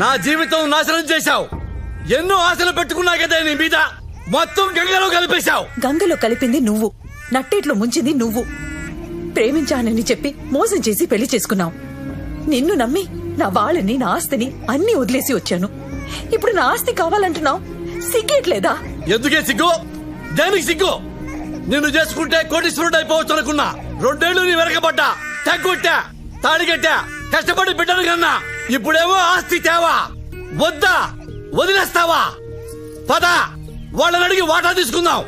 నా జీవితం నాశనం చేశావు. ఎన్నో ఆశలు పెట్టుకున్నా కదా నీ మీద, మొత్తం గంగలో కలిపేశావు. గంగలో కలిపింది నువ్వు, నట్టేట్లో ముంచింది నువ్వు. ప్రేమించానని చెప్పి మోసం చేసి పెళ్లి చేసుకున్నావు. నిన్ను నమ్మి నా వాళ్ళని, నా ఆస్తిని అన్ని వదిలేసి వచ్చాను. ఇప్పుడు నా ఆస్తి కావాలంటున్నావు. సిగ్గేట్లేదా? ఎందుకే సిగ్గు? దేనికి సిగ్గు? నిన్ను చేసుకుంటే కోటీశ్వరుడు అయిపోవచ్చు అనుకున్నా. 2 ఏళ్లు నీ వెనకబడ్డా, తగ్గుట్టా, తాడిగట్టా, కష్టపడి బిడ్డను కన్నా. ఇప్పుడేమో ఆస్తి తేవా, వద్దా, వదిలేస్తావా? పద, వాళ్ళని అడిగి వాటా తీసుకుందాం.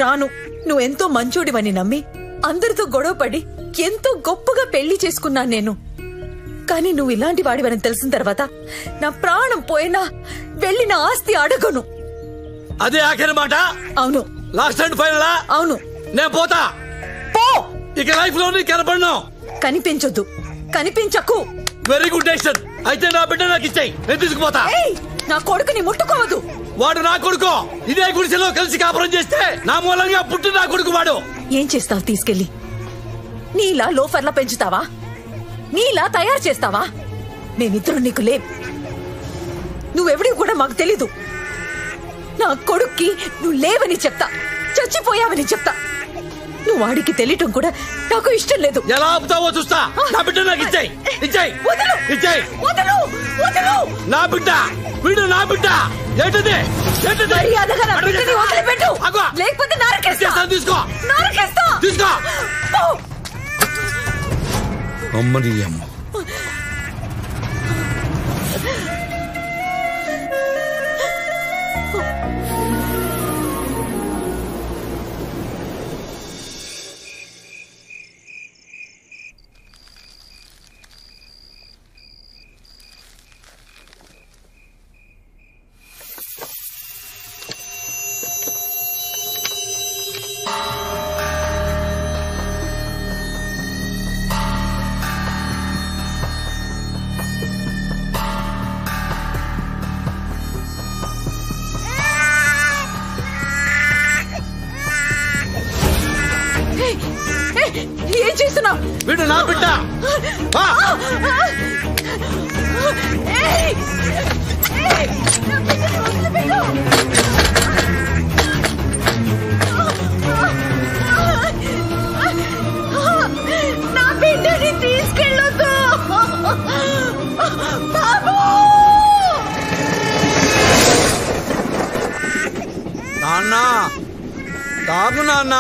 రాను. నువ్వెంతో మంచోడివని నమ్మి అందరితో గొడవపడి ఎంతో గొప్పగా పెళ్లి చేసుకున్నాను నేను. కానీ నువ్వు ఇలాంటి వాడివని తెలిసిన తర్వాత నా ప్రాణం పోయినా వెళ్ళి నా ఆస్తి అడగను. అదే ఆఖరి మాట? అవును. Last and final? అవును. నేను పోతా. పో. ఇక లైఫ్ లో కనపడను. కనిపించొద్దు, కనిపించకు. Very good decision. అయితే నా బిడ్డ నాకు ఇచ్చేయి, నేను తీసుకుపోతా. నా కొడుకుని ముట్టుకోవద్దు. వాడు నా కొడుకు. ఇదే గుడిసెలో కలిసి కాపురం చేస్తే నా మూలంగా పుట్టి నా కొడుకు వాడు. ఏం చేస్తావు తీసుకెళ్లి? నీలా లోఫర్లా పెంచుతావా? నీలా తయారు చేస్తావా? మేమిద్దరు నీకు లేం. నువ్వెవడి కూడా మాకు తెలీదు. నా కొడుక్కి నువ్వు లేవని చెప్తా, చచ్చిపోయావని చెప్తా. నువ్వు వాడికి తెలియటం కూడా నాకు ఇష్టం లేదు. ఎలా ఆపుతావో చూస్తా. నా బిడ్డ నాకు ఇచ్చేయి, ఇచ్చేయి, ఇచ్చేయి. నా బిడ్డ, వీడు నా బిడ్డ. ఏంటది? మర్యాదగా నా బిడ్డని వదిలిపెట్టు, లేకపోతే నరకేస్తా. తీసుకో, నరకేస్తా. తీసుకో. అమ్మని అమ్మ. ఏం చేస్తున్నావు? వీడు నా బిడ్డ. నా బిడ్డని తీసుకెళ్ళొద్దు బాబు. నాన్న, తాగు నాన్న.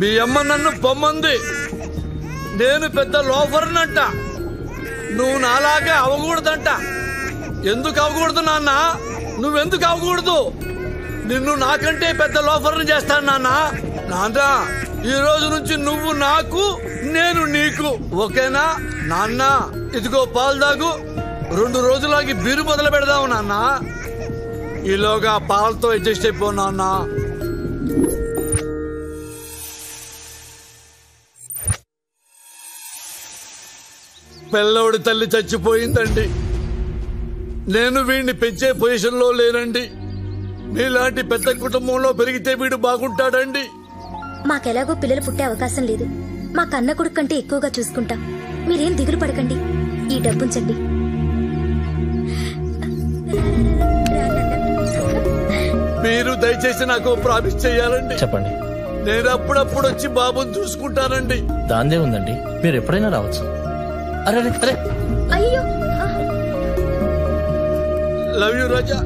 మీ అమ్మ నన్ను పొమ్మంది. నేను పెద్ద లోఫర్నంట. నువ్వు నాలాగే అవకూడదంట. ఎందుకు అవకూడదు నాన్న? నువ్వెందుకు అవకూడదు? నిన్ను నాకంటే పెద్ద లోఫర్ని చేస్తాను నాన్న. నాన్న, ఈ రోజు నుంచి నువ్వు నాకు, నేను నీకు, ఓకేనా నాన్న? ఇదిగో పాలు తాగు. 2 రోజులకి బీరు మొదలు పెడదావు నాన్న. ఈలోగా పాలతో అడ్జస్ట్ అయిపో నాన్న. పిల్లవుడి తల్లి చచ్చిపోయిందండి. నేను వీడిని పెంచే పొజిషన్ లో లేనండి. మీలాంటి పెద్ద కుటుంబంలో పెరిగితే వీడు బాగుంటాడండి. మాకెలాగో పిల్లలు పుట్టే అవకాశం లేదు. మా కన్న కొడుకు కంటే ఎక్కువగా చూసుకుంటాం. మీరేం దిగులు పడకండి. ఈ డబ్బుంచండి. మీరు దయచేసి నాకు ప్రామిస్ చెయ్యాలండి. చెప్పండి. నేను అప్పుడప్పుడు వచ్చి బాబుని చూసుకుంటానండి. దాందే ఉందండి, మీరు ఎప్పుడైనా రావచ్చు. అరే అరే, అయ్యో. లవ్ యూ రాజా.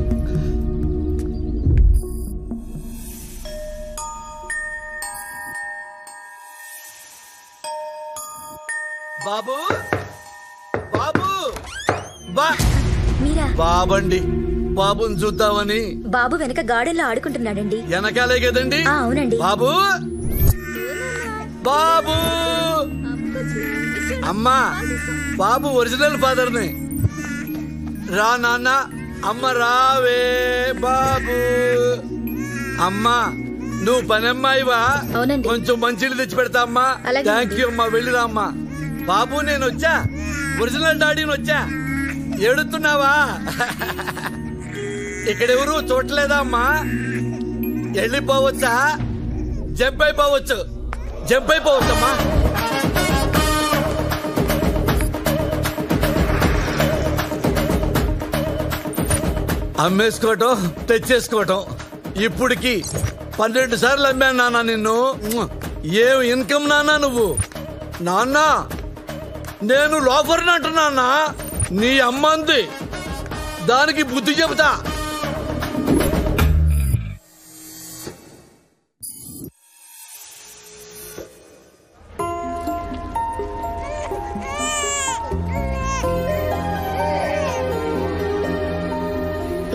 బాబు, బాబు, మీరా? బాబండి. బాబుని చూద్దామని. బాబు వెనక గార్డెన్ లో ఆడుకుంటున్నాడండి. వెనకాలే కదండి? అవునండి. బాబు, బాబు. అమ్మా, బాబు ఒరిజినల్ ఫాదర్ని. రా నాన్న. అమ్మ రావే బాబు. అమ్మా, నువ్వు పనమ్మాయివా? కొంచెం మంచిలు తెచ్చి పెడతా అమ్మా. థ్యాంక్ యూ అమ్మా. వెళ్ళిరా అమ్మా. బాబు, నేను వచ్చా, ఒరిజినల్ డాడీని వచ్చా. ఏడుతున్నావా? ఇక్కడెవరు చూడలేదా అమ్మా? వెళ్ళిపోవచ్చా? జంప్ అయిపోవచ్చు, జంప్ అయిపోవచ్చమ్మా. అమ్మేసుకోవటం తెచ్చేసుకోవటం. ఇప్పటికి 12 సార్లు అమ్మాను నాన్న నిన్ను. ఏం ఇన్కమ్ నాన్న నువ్వు? నాన్న నేను లోఫర్ని అంటున్నా. నీ అమ్మంది దానికి బుద్ధి చెబుతా.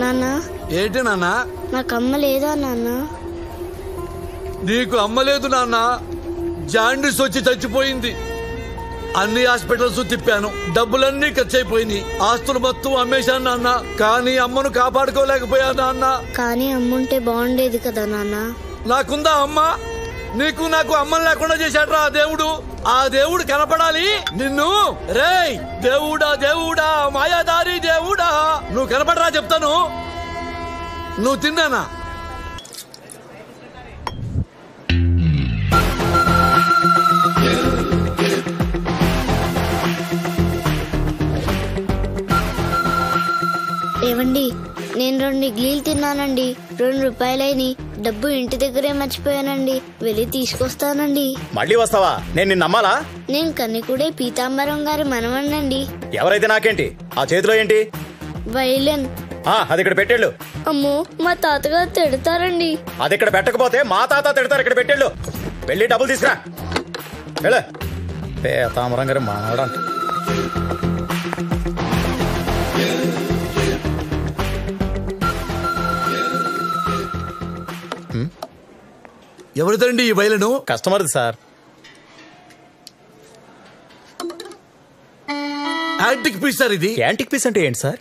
నాన్న ఏంటి నాన్న? నాకు అమ్మ లేదా నాన్న? నీకు అమ్మలేదు నాన్న. జాండీస్ వచ్చి చచ్చిపోయింది. అన్ని హాస్పిటల్స్ తిప్పాను, డబ్బులన్నీ ఖర్చు అయిపోయినాయి. ఆస్తులు మొత్తం అమ్మేశాను నాన్న. కానీ అమ్మను కాపాడుకోలేకపోయా నాన్న. కానీ అమ్ముంటే బాగుండేది కదా నాన్న. నాకుందా అమ్మ? నీకు నాకు అమ్మని లేకుండా చేశాడ్రా ఆ దేవుడు. ఆ దేవుడు కనపడాలి నిన్ను. రేయ్ దేవుడా దేవుడా మాయాదారి దేవుడా, నువ్వు కనపడరా చెప్తాను. నువ్వు తిన్నానా? ఏవండి, నేను 2 ఇడ్లీలు తిన్నానండి. 2 రూపాయలైని. డబ్బు ఇంటి దగ్గరే మర్చిపోయానండి. వెళ్ళి తీసుకొస్తానండి. మళ్ళీ వస్తావా? నేను నిన్ను నమ్మాలా? నేను కన్నికుడే పీతాంబరం గారి మనవణ్ణండి. ఎవరైతే నాకేంటి? ఆ చేతిలో ఏంటి? వైలెన్. అది ఇక్కడ పెట్టేళ్ళు. అమ్మో, మా తాతగారు తిడతారండి. అది ఇక్కడ పెట్టకపోతే మా తాత తిడతారు. ఇక్కడ పెట్టేళ్ళు. వెళ్ళి డబ్బులు తీసుకురా. వెళ్ళు. పీతాంబరం గారి మనవడంట. ఎవరిదండి ఈ బయలును? కస్టమర్ది సార్. యాంటిక్ పీస్ సార్ ఇది. యాంటిక్ పీస్ అంటే ఏంటి సార్?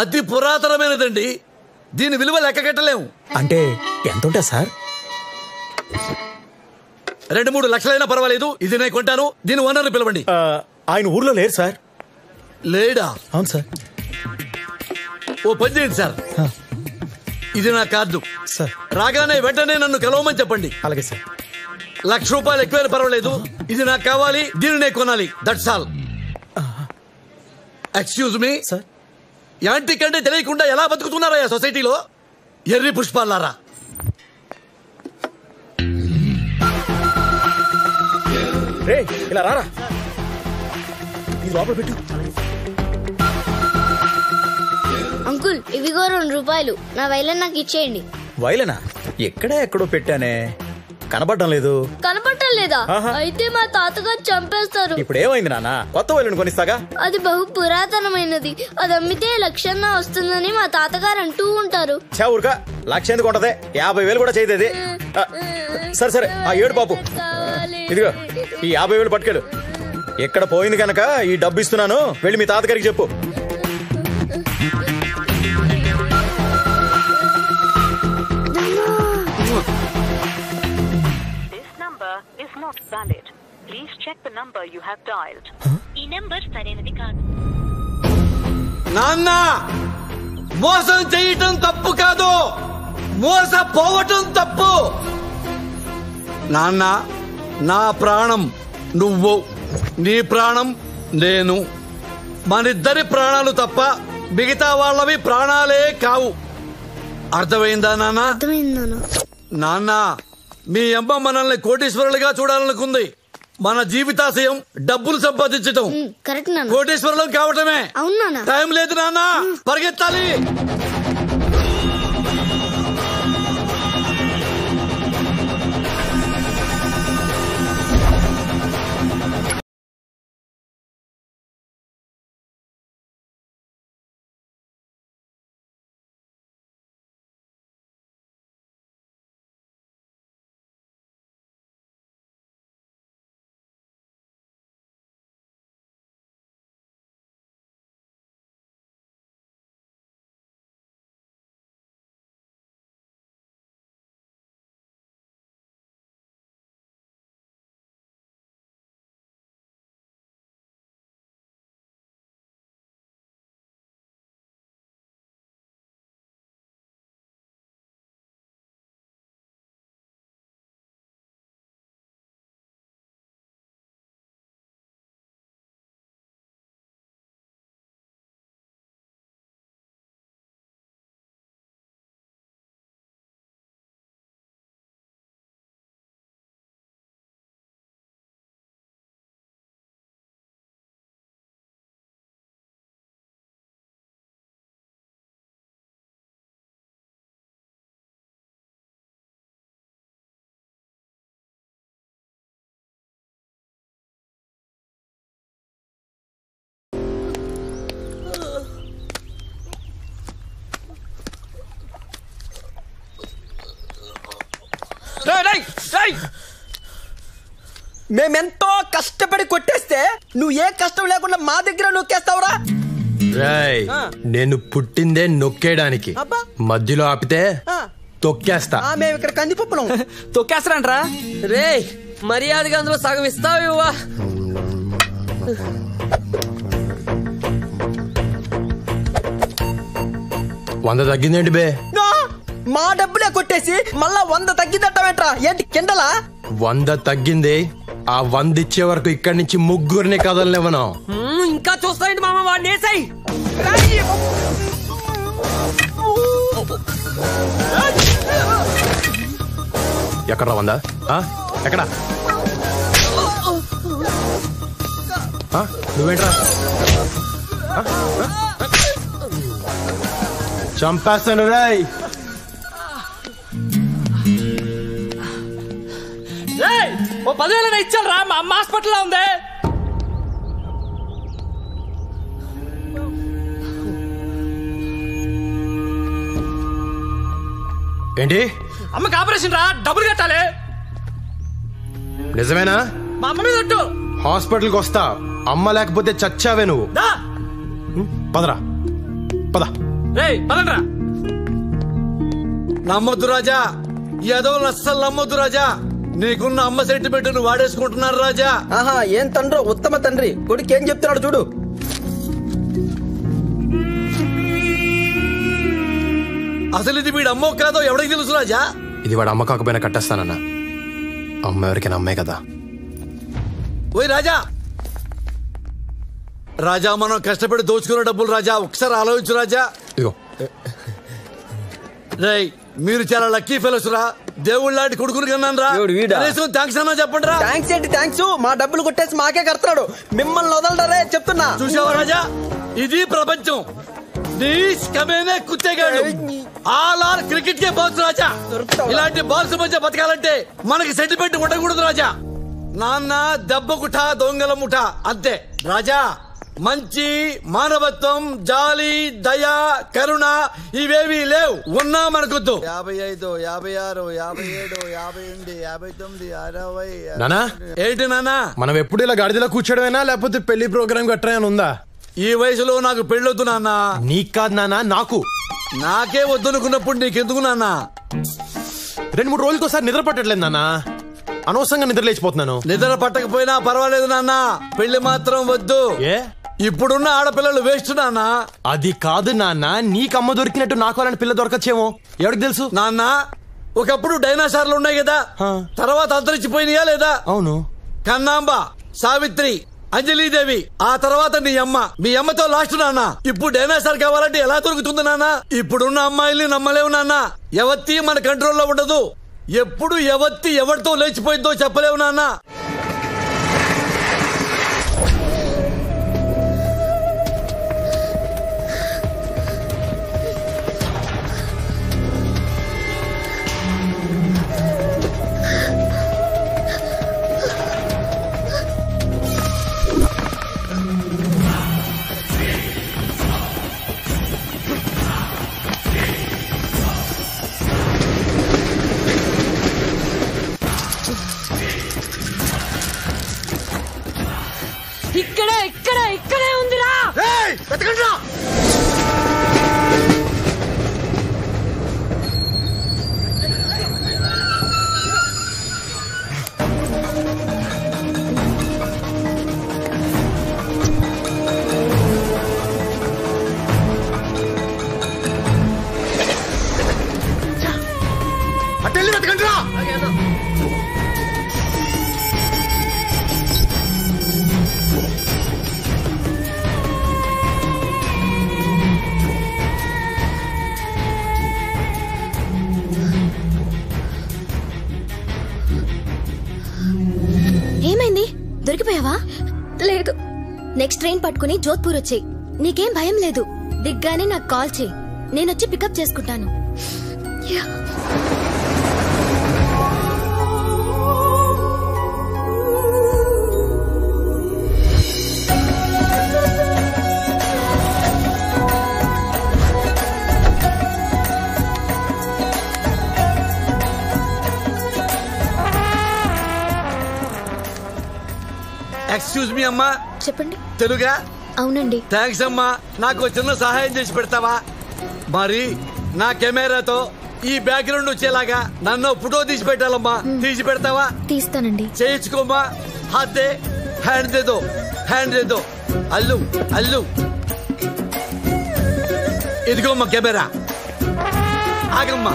అతి పురాతనమైనదండి. దీని విలువ లెక్క కట్టలేము. అంటే ఎంత ఉంటుంది సార్? 2-3 లక్షలైనా పర్వాలేదు. ఇది నేను కొంటాను. దీని ఓనర్ని పిలవండి. ఆయన ఊర్లో లేరు సార్. లేడా? అవును సార్. ఓ పని చేయండి సార్, ఇది నా కార్డు సార్. రాగానే వెంటనే నన్ను కలవమని చెప్పండి. అలాగే సార్. ₹1,00,000 ఎక్కువైనా పర్వాలేదు. ఇది నాకు కావాలి, దీన్ని నేను కొనాలి. That's all. Excuse me sir. Antique అంటే తెలియకుండా ఎలా బతుకుతున్నారా సొసైటీలో? ఎర్రి పుష్పాలారా. రే ఇలా రారా. ఇది లోపల పెట్టు. అంకుల్, ఇవిగో 2 రూపాయలు. నా వైలెన్ నాకు ఇచ్చేయండి. వైలనా? ఎక్కడో పెట్టానే, కనబడడం లేదు. కనపడటం లేదా? అయితే మా తాతగారు చంపేస్తారు. ఇప్పుడు ఏమైంది నాన్న? కొత్త వైలెన్ కొనిస్తాగా. అది బహు పురాతనమైనది. అది అమ్మితే 1,00,000 వస్తుందని మా తాతగారు అంటూ ఉంటారు. చా ఊరుక. 1,00,000 ఎందుకు ఉంటది? 50,000 కూడా చేయదేది. సరే సరే, ఆ ఏడు పాపు. ఇదిగో ఈ 50,000 పట్టుకెళ్ళు. ఎక్కడ పోయింది కనుక ఈ డబ్బు ఇస్తున్నాను. వెళ్ళి మీ తాతగారికి చెప్పు. Not valid. Please check the number you have dialed. ఈ నంబర్ సరైనది కాదు. నాన్న, మోసం చేయటం తప్పు కాదు, మోసపోవటం తప్పు. నాన్న, నా ప్రాణం నువ్వు, నీ ప్రాణం నేను. మనిద్దరి ప్రాణాలు తప్ప మిగతా వాళ్ళవి ప్రాణాలే కావు. అర్థమైందా నాన్న? అర్థమైందా నాన్న? మీ అమ్మ మనల్ని కోటీశ్వరులుగా చూడాలనుకుంది. మన జీవితాశయం డబ్బులు సంపాదించటం. కోటీశ్వరులం కావటమే. అవునా? టైం లేదు నాన్న, పరిగెత్తాలి. మేమెంతో కష్టపడి కొట్టేస్తే నువ్వు ఏ కష్టం లేకుండా మా దగ్గర నొక్కేస్తావురా? రేయ్, నేను పుట్టిందే నొక్కేయడానికి. అబ్బా. మధ్యలో ఆపితే తొక్కేస్తా. మేము ఇక్కడ కందిపప్పులం. తొక్కేస్తారంట్రా? రే మర్యాదగా అందులో సగం ఇస్తావా? వంద తగ్గిందేంటి బే? మా డబ్బులే కొట్టేసి మళ్ళా 100 తగ్గిద్దట్టమేట్రా? ఏంటి కిండలా? 100 తగ్గింది. ఆ 100 ఇచ్చే వరకు ఇక్కడి నుంచి ముగ్గురిని కదలనివ్వను. ఇంకా చూస్తాయండి మామ, వాడిని వేసాయి. ఎక్కడ 100? ఎక్కడ? నువ్వేంట్రా? చంపేస్తాను రాయ్. ఓ 10,000 ఇచ్చాను రా, మా అమ్మ హాస్పిటల్లో ఉంది. ఏంటి? అమ్మకి ఆపరేషన్ రా, డబ్బులు కట్టాలి. నిజమేనా? మా అమ్మ మీద ఒట్టు. హాస్పిటల్కి వస్తా. అమ్మ లేకపోతే చచ్చావే నువ్వు. పదరా, పద. రేయ్ పదండ్రా. నమ్మొద్దు రాజా, ఏదో అస్సలు నమ్మొద్దు రాజా. నీకున్న అమ్మ సెంటిమెంట్ ను వాడేసుకుంటున్నారు రాజా. ఆహా, ఏం తండ్రో, ఉత్తమ తండ్రి. కొడుకు ఏం చెప్తున్నాడు చూడు. అసలు ఇది వీడు అమ్మో కాదో ఎవరికి తెలుసు రాజా? ఇది వాడు అమ్మ కాకపోయినా కట్టేస్తానన్నా. అమ్మ ఎవరికైనా అమ్మే కదా. ఓయ్ రాజా, రాజా మనం కష్టపడి దోచుకున్న డబ్బులు రాజా, ఒకసారి ఆలోచించు రాజా. ఇదిగో. రేయ్, మీరు చాలా లక్కీ ఫెలోస్ రా. దేవుళ్ళ లాంటి కొడుకుని కన్నాను రా. థ్యాంక్స్ అన్నా చెప్పండి రా. థ్యాంక్స్ ఏంటి థ్యాంక్స్? మా డబ్బులు కొట్టేసి మాకే కడతాడు. మిమ్మల్ని వదలడరే చెప్తున్నా. చూసావా రాజా, ఇది ప్రపంచం. కమేనే కుత్తేగాడు. ఆల్ ఆర్ క్రికెట్ కే బాల్స్ రాజా. ఇలాంటి బాల్స్ మధ్య బతకాలంటే మనకి సెంటిమెంట్ ఉండకూడదు రాజా. నాన్న దెబ్బ ముఠ, దొంగల ముఠ అంతే రాజా. మంచి, మానవత్వం, జాలి, దయ, కరుణ ఇవేవి లేవు. ఉన్నా మనకొద్దు. 55, 56, 57, 58, 59, 60. నానా ఏంటి నానా? మనం ఎప్పుడు ఇలా గాడిదలో కూర్చోడమేనా లేకపోతే పెళ్లి ప్రోగ్రామ్ గట్రా ఉందా? ఈ వయసులో నాకు పెళ్ళొద్దు నాన్న. నీకు కాదు నానా, నాకు. నాకే వద్దనుకున్నప్పుడు నీకెందుకు నాన్న? 2-3 రోజులకి ఒకసారి నిద్ర పట్టట్లేదు నాన్న. అనవసరంగా నిద్ర లేచిపోతున్నాను. నిద్ర పట్టకపోయినా పర్వాలేదు నాన్న, పెళ్లి మాత్రం వద్దు. ఏ? ఇప్పుడున్న ఆడపిల్లలు వేస్ట్ నాన్న. అది కాదు నాన్న, నీకు అమ్మ దొరికినట్టు నాకు అలాంటి పిల్ల దొరకచ్చేమో. ఎవరికి తెలుసు నాన్న? ఒకప్పుడు డైనాసార్లు ఉన్నాయి కదా, తర్వాత అంతరించిపోయినాయా లేదా? అవును. కన్నాంబ, సావిత్రి, అంజలీదేవి, ఆ తర్వాత నీ అమ్మ. మీ అమ్మతో లాస్ట్ నాన్న. ఇప్పుడు డైనాసార్ కావాలంటే ఎలా దొరుకుతుంది నాన్న? ఇప్పుడున్న అమ్మాయిల్ని నమ్మలేవు నాన్న. ఎవత్తి మన కంట్రోల్లో ఉండదు. ఎప్పుడు ఎవత్తి ఎవరితో లేచిపోయిందో చెప్పలేవు నాన్న. ఇక్కడే ఉందిరా. అటెళ్ళి వెతకండి రా. ఏమైంది? దొరికిపోయావా? లేదు. నెక్స్ట్ ట్రైన్ పట్టుకుని జోధ్పూర్ వచ్చేయ్. నీకేం భయం లేదు. దిగ్గానే నాకు కాల్ చేయి, నేనొచ్చి పికప్ చేసుకుంటాను. ఎక్స్క్యూజ్ మీ అమ్మా. చెప్పండి. తెలుగా? అవునండి. థ్యాంక్స్ అమ్మా. నాకు చిన్న సహాయం చేసి పెడతావా? మరి నా కెమెరాతో ఈ బ్యాక్గ్రౌండ్ వచ్చేలాగా నన్ను ఫోటో తీసి పెట్టాలమ్మా. తీసి పెడతావా? తీస్తానండి. చేయించుకోమ్మా. హాతే హ్యాండ్ దేదో, హ్యాండ్ దేదో. అల్లు అల్లు, ఇదిగోమ్మా కెమెరా. ఆగమ్మా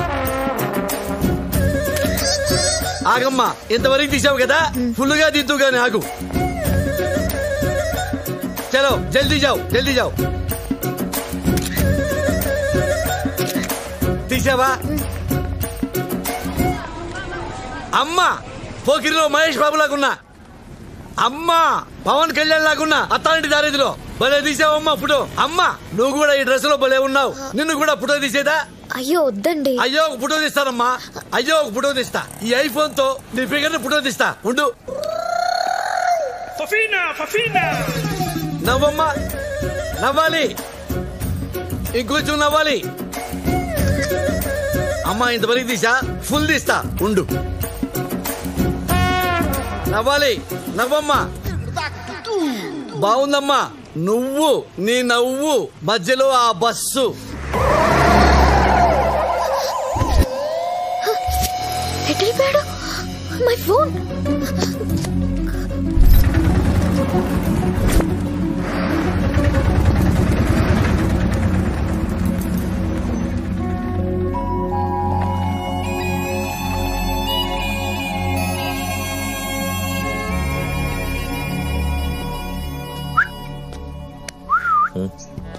ఆగమ్మా, ఇంతవరకు తీసావు కదా, ఫుల్ గా దిద్దు గాని ఆగు. చలో జల్దీ జావ్, జల్దీ జావ్. తీసావా? అమ్మా పోకిరిలో మహేష్ బాబు లాగున్నా, అమ్మా పవన్ కళ్యాణ్ లాగున్నా, అత్తాంటి దారిదిలో భలే తీసావమ్మా ఫోటో. అమ్మా నువ్వు కూడా ఈ డ్రెస్ లో భలే ఉన్నావు. నిన్ను కూడా ఫోటో తీసేదా? అయ్యో వద్దండి. అయ్యో ఒక ఫోటో తీస్తానమ్మా. అయ్యో ఒక ఫోటో తీస్తా. ఈ ఐఫోన్ తో నీ ఫిగర్ ఫోటో తీస్తా. ఉండు. నవ్వమ్మా, నవ్వాలి, ఇంకొంచెం నవ్వాలి. అమ్మా ఇంతవరకు తీసా, ఫుల్ తీస్తా. ఉండు. నవ్వాలి, నవ్వమ్మా. బాగుందమ్మా. నువ్వు నీ నవ్వు మధ్యలో ఆ బస్సు. ఎక్కడిపోయాడు my phone?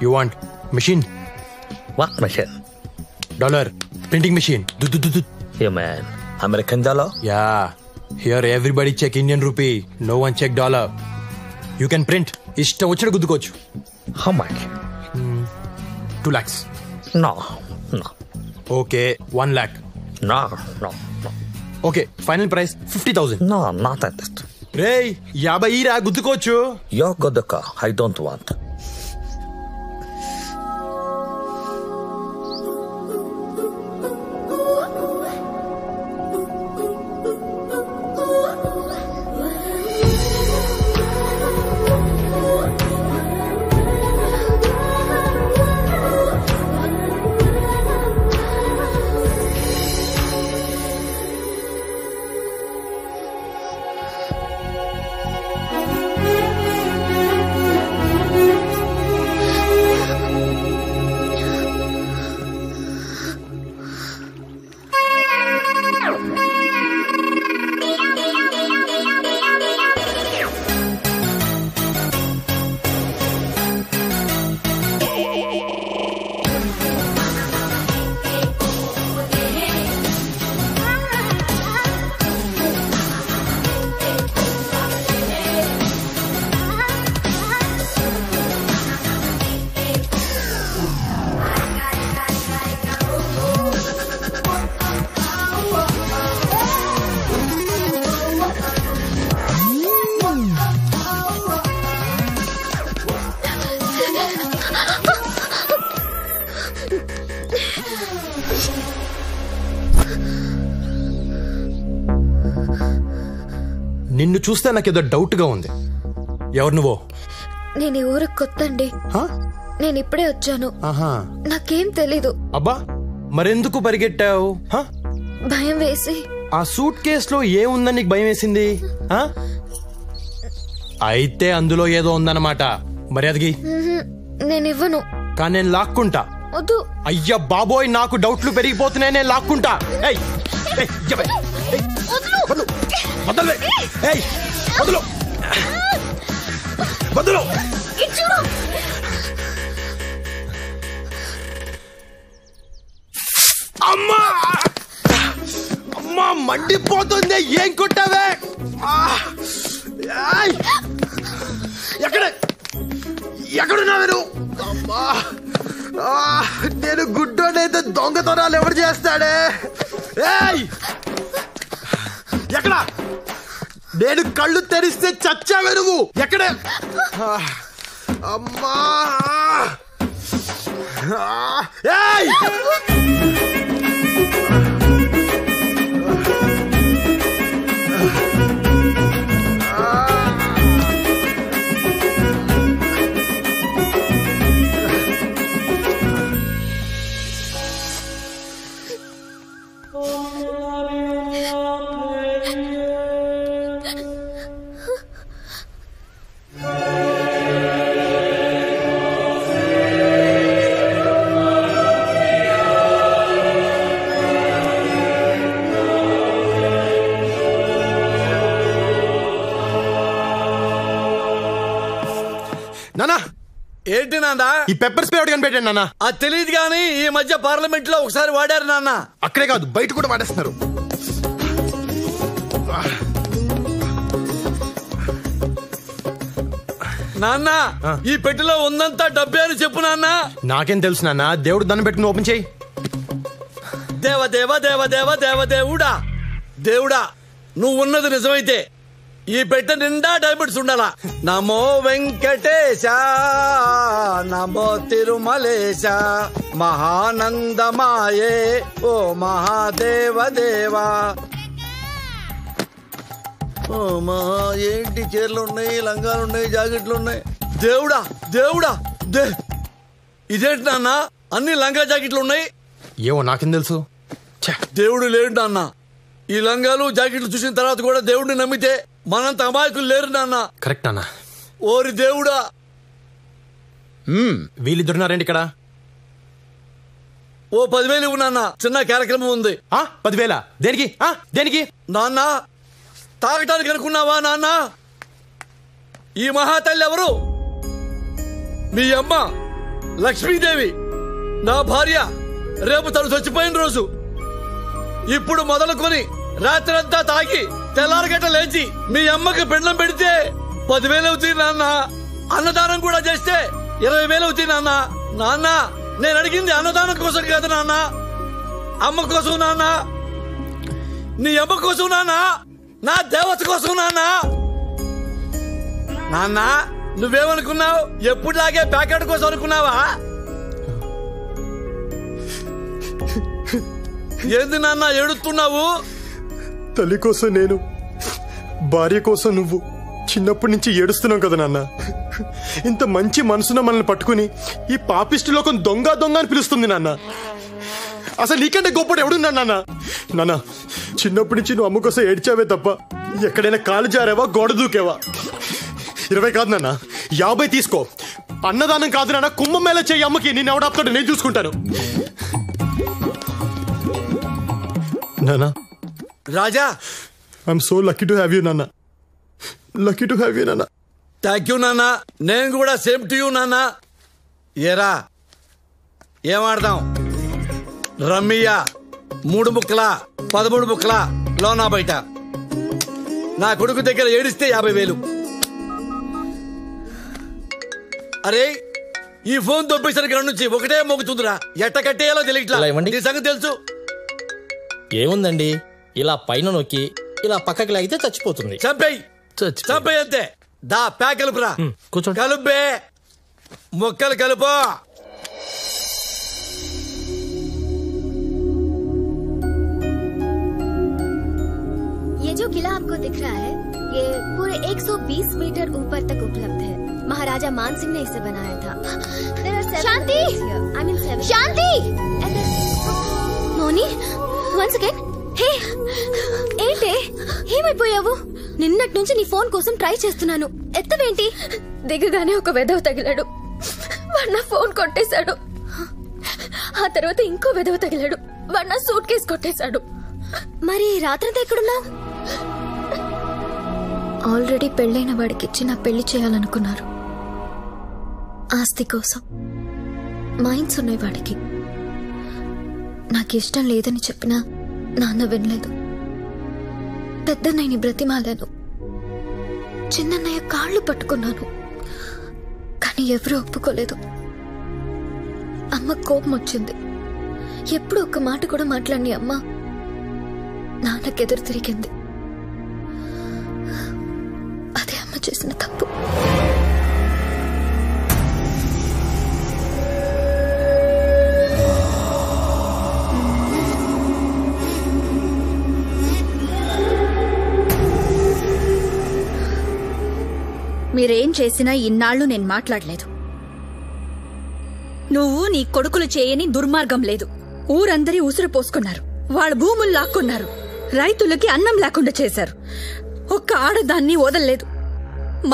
You want machine? What machine? Dollar printing machine. Yeah, man. American dollar? Yeah. Here everybody check Indian rupee. No one check dollar. You can print. Ishta vachadu guddukochu. How much? 2 lakhs. No. Okay, 1 lakh. No. Okay, final price 50,000. No, not at that. Ray, 50 ra guddukochu. You're good car. I don't want. నిన్ను చూస్తే నాకేదో doubt గా ఉంది. ఎవరు నువ్వు? నేను ఈ ఊరికి కొత్త అండి. నేను ఇప్పుడే వచ్చాను. నాకేం తెలీదు. అబ్బా మరెందుకు పరిగెట్టావు? భయం వేసి. ఆ సూట్ కేసులో ఏముందని నీకు భయం వేసింది? అయితే అందులో ఏదో ఉందన్నమాట. మర్యాదకి నేను ఇవ్వను. కానీ నేను లాక్కుంటా. వద్దు. అయ్యా బాబోయ్, నాకు డౌట్లు పెరిగిపోతున్నాయి. నేను లాక్కుంటా. అమ్మా అమ్మా మండిపోతుంది. ఏం కొట్టావే? ఎక్కడున్నావే నువ్వు? అమ్మా నేను గుడ్డోనైతే దొంగతనాలు ఎవరు చేస్తాడే? ఎక్కడ? నేను కళ్ళు తెరిస్తే చచ్చావే నువ్వు. ఎక్కడ? అమ్మా నానా ఏంటి నాన్న? ఈ పెప్పర్ స్ప్రే ఒకటి కనిపెట్టాను నాన్న. అది తెలియదు కానీ ఈ మధ్య పార్లమెంట్ లో ఒకసారి వాడారు నాన్న. అక్కడే కాదు బయట కూడా వాడేస్తున్నారు. నాన్న ఈ పెట్టెలో ఉందంతా డబ్బే అని చెప్పు నాన్న. నాకేం తెలుసు నాన్న, దేవుడు దాన్ని పెట్టుకుని ఓపెన్ చేయి. దేవ దేవ దేవ దేవ దేవ దేవుడా, దేవుడా నువ్వు ఉన్నది నిజమైతే ఈ పెట్టె నిండా డైమండ్స్ ఉండాలా. నమో వెంకటేశ నమో తిరుమలేశ మహానందమాయే ఓ మహాదేవ దేవా. ఏంటి చీరలు ఉన్నాయి, లంగాలు ఉన్నాయి, జాకెట్లు ఉన్నాయి. దేవుడా దేవుడా ఇదేంటి నాన్న అన్ని లంగా జాకెట్లు ఉన్నాయి? ఏవో నాకేం తెలుసు. దేవుడు లేడు నాన్న. ఈ లంగాలు జాకెట్లు చూసిన తర్వాత కూడా దేవుడిని నమ్మితే మనంత అమాయకులు లేరు నాన్న. కరెక్ట్ అన్న. ఓరి దేవుడా. వీళ్ళిద్దరున్నారండి ఇక్కడ. ఓ 10,000 ఇవ్వు నాన్న, చిన్న కార్యక్రమం ఉంది. 10,000 దేనికి? దేనికి నాన్న? తాగటానికి అనుకున్నావా నాన్న? ఈ మహాతల్లి ఎవరు? మీ అమ్మ లక్ష్మీదేవి, నా భార్య. రేపు తను చచ్చిపోయిన రోజు. ఇప్పుడు మొదలుకొని రాత్రంతా తాగి తెల్లారగట్ట లేచి మీ అమ్మకి పిండం పెడితే 10,000 అవుతుంది నాన్న. అన్నదానం కూడా చేస్తే 20,000 అవుతుంది నాన్న. నాన్న నేను అడిగింది అన్నదానం కోసం కాదు నాన్న, అమ్మ కోసం నాన్న. నీ అమ్మ కోసం నాన్న, నా దేవత కోసం నాన్న. నాన్న నువ్వేమనుకున్నావు? ఎప్పుడులాగే ప్యాకెట్ కోసం అనుకున్నావా? ఏంది నాన్న ఏడుస్తున్నావు? తల్లి కోసం నేను, భార్య కోసం నువ్వు చిన్నప్పటి నుంచి ఏడుస్తున్నావు కదా నాన్న. ఇంత మంచి మనసున మనల్ని పట్టుకుని ఈ పాపిష్టి లోకం దొంగ దొంగ అని పిలుస్తుంది నాన్న. అసలు నీకంటే గొప్పడు ఎవడున్నా నాన్న? నాన్న చిన్నప్పటి నుంచి నువ్వు అమ్మ కోసం ఏడ్చావే తప్ప ఎక్కడైనా కాలు జారావా, గోడ దూకేవా? 20 కాదు నాన్న, 50 తీసుకో. అన్నదానం కాదు నాన్న, కుంభమేళ చేయి అమ్మకి. నేను ఎవడాపుతాడు, నేను చూసుకుంటాను. నాన్న రాజా, I'm so lucky to have you నాన్న. లక్కీ టు హ్యావ్ యూ నాన్న. థ్యాంక్ యూ నాన్న. నేను కూడా సేమ్ టు యూ నాన్న. ఏరా ఏమాడదాం? రమ్మియా 3 ముక్కల 13 ముక్కల లోనా బయట. నా కొడుకు దగ్గర ఏడిస్తే 50,000. అరే ఈ ఫోన్ దొబ్బేసిన కాడ నుంచి ఒకటే మోగుతుందిరా. ఎట్ట కట్టేయాలో తెలియట్లా. నీ సంగతి తెలుసు. ఏముందండి, ఇలా పైన నొక్కి ఇలా పక్కకి లాగితే చచ్చిపోతుంది. చంపేయి చంపేయి అంతే. దా ప్యాక్ కలుపురా. కూర్చోండి. కలుపే మొక్కలు కలుపు. ये जो किला आपको दिख रहा है ये पूरे 120 मीटर ऊपर तक उपलब्ध है. महाराजा मान सिंह ने इसे बनाया था. Shanti, I mean 7. शांति. మోని వన్స్ అగైన్. హే ఏంటే ఏమైపోయావు? నిన్నటి నుంచి నీ ఫోన్ కోసం ట్రై చేస్తున్నాను, ఎత్తవేంటి? దిగగానే ఒక వెధవ తగిలాడు, వాడు నా ఫోన్ కొట్టేశాడు. ఆ తర్వాత ఇంకో వెధవ తగిలాడు, వాడు నా సూట్ కేసు కొట్టేశాడు. మరి రాత్రంతా ఎక్కడున్నావు? ఆల్రెడీ పెళ్ళైన వాడికిచ్చి నా పెళ్లి చేయాలనుకున్నారు. ఆస్తి కోసం మైండ్స్ ఉన్నాయి వాడికి. నాకిష్టం లేదని చెప్పినా నాన్న వినలేదు. పెద్దన్నయ్యని బ్రతిమాలాను, చిన్నన్నయ్య కాళ్ళు పట్టుకున్నాను, కానీ ఎవరూ ఒప్పుకోలేదు. అమ్మ కోపం వచ్చింది. ఎప్పుడు ఒక్క మాట కూడా మాట్లాడిని అమ్మ నాన్నకెదురు తిరిగింది. అదే అమ్మ చేసిన తప్పు. మీరేం చేసినా ఇన్నాళ్లు నేను మాట్లాడలేదు. నువ్వు నీ కొడుకులు చేయని దుర్మార్గం లేదు. ఊరందరి ఉసురు పోసుకున్నారు, వాళ్ళ భూములు లాక్కున్నారు, రైతులకి అన్నం లేకుండా చేశారు. ఒక్క ఆడదాన్ని వదలలేదు.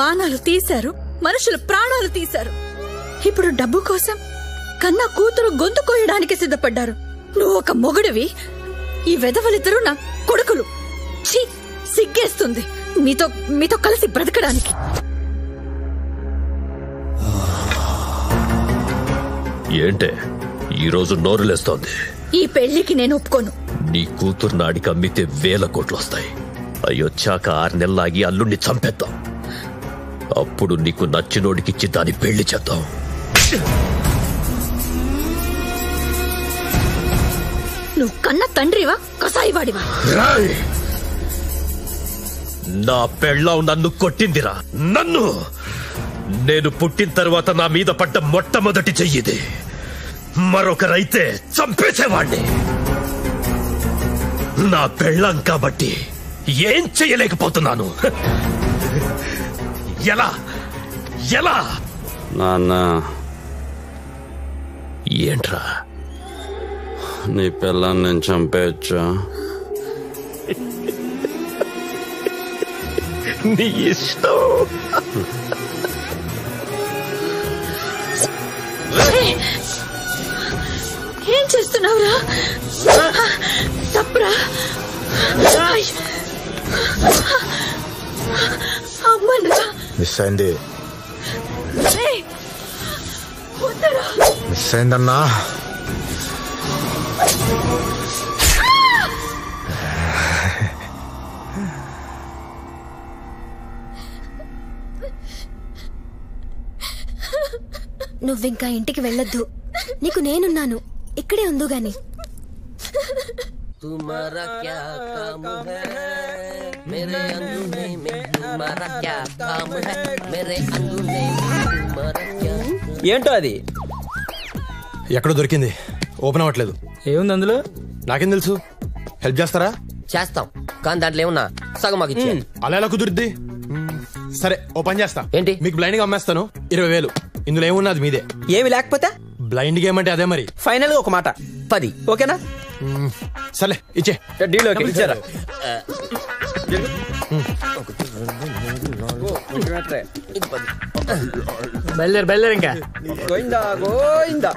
మానాలు తీశారు, మనుషుల ప్రాణాలు తీశారు. ఇప్పుడు డబ్బు కోసం కన్నా కూతురు గొంతు కోయడానికి సిద్ధపడ్డారు. నువ్వు ఒక మొగుడివి, ఈ వెధవలిద్దరూ నా కొడుకులు. ఛీ, సిగ్గేస్తుంది మీతో కలిసి బ్రతకడానికి. ఏంటే ఈరోజు నోరులేస్తోంది? ఈ పెళ్లికి నేను ఒప్పుకోను. నీ కూతురు నాడికి అమ్మితే 1000 కోట్లు వస్తాయి. అయ్యొచ్చాక 6 నెలలాగి అల్లుణ్ణి చంపేద్దాం. అప్పుడు నీకు నచ్చినోడికిచ్చి దాని పెళ్లి చేద్దాం. నువ్వు కన్న తండ్రివా, కసాయివాడివా? నా పెళ్ళాం నన్ను కొట్టిందిరా. నన్ను నేను పుట్టిన తర్వాత నా మీద పడ్డ మొట్టమొదటి చెయ్యిది. మరొకరైతే చంపేసేవాణ్ణి. నా పెళ్ళాం కాబట్టి ఏం చెయ్యలేకపోతున్నాను. ఎలా ఎలా నాన్న, ఏంట్రా నీ పిల్లని నేను చంపేయచ్చా? నీ ఇష్టం. ఏం చేస్తున్నావురా? తప్పురా. అమ్మను మిస్ అయింది. వద్దరా. మిస్ అయిందన్నా. నువ్వింకా ఇంటికి వెళ్ళొద్దు. నీకు నేనున్నాను, ఇక్కడే ఉందు గాని. तुम्हारा क्या काम है मेरे अंगूठे में, तुम्हारा क्या काम है मेरे अंगूठे में, तुम्हारा क्या. ఏంటో అది ఎక్కడో దొరికింది, ఓపెన్ అవ్వట్లేదు. ఏముంది అందులో? నాకేం తెలుసు, హెల్ప్ చేస్తారా? చేస్తాం, కానీ దాంట్లో ఏమున్నా సగం మాకు ఇచ్చే. అలా ఎలా కుదురుద్ది? సరే, ఓ పని చేస్తా. ఏంటి? మీకు బ్లైండ్ గా అమ్మేస్తాను, 20,000. ఇందులో ఏమున్నా అది మీదే. ఏమి లేకపోతే బ్లైండ్ గేమ్ అంటే అదే మరి. ఫైనల్ గా ఒక మాట, 10. ఓకేనా? సర్లే, ఇచ్చే. Deal okay. ఇచ్చారా? బయలుదేరు ఇంకా. గోయిందా గోయిందా.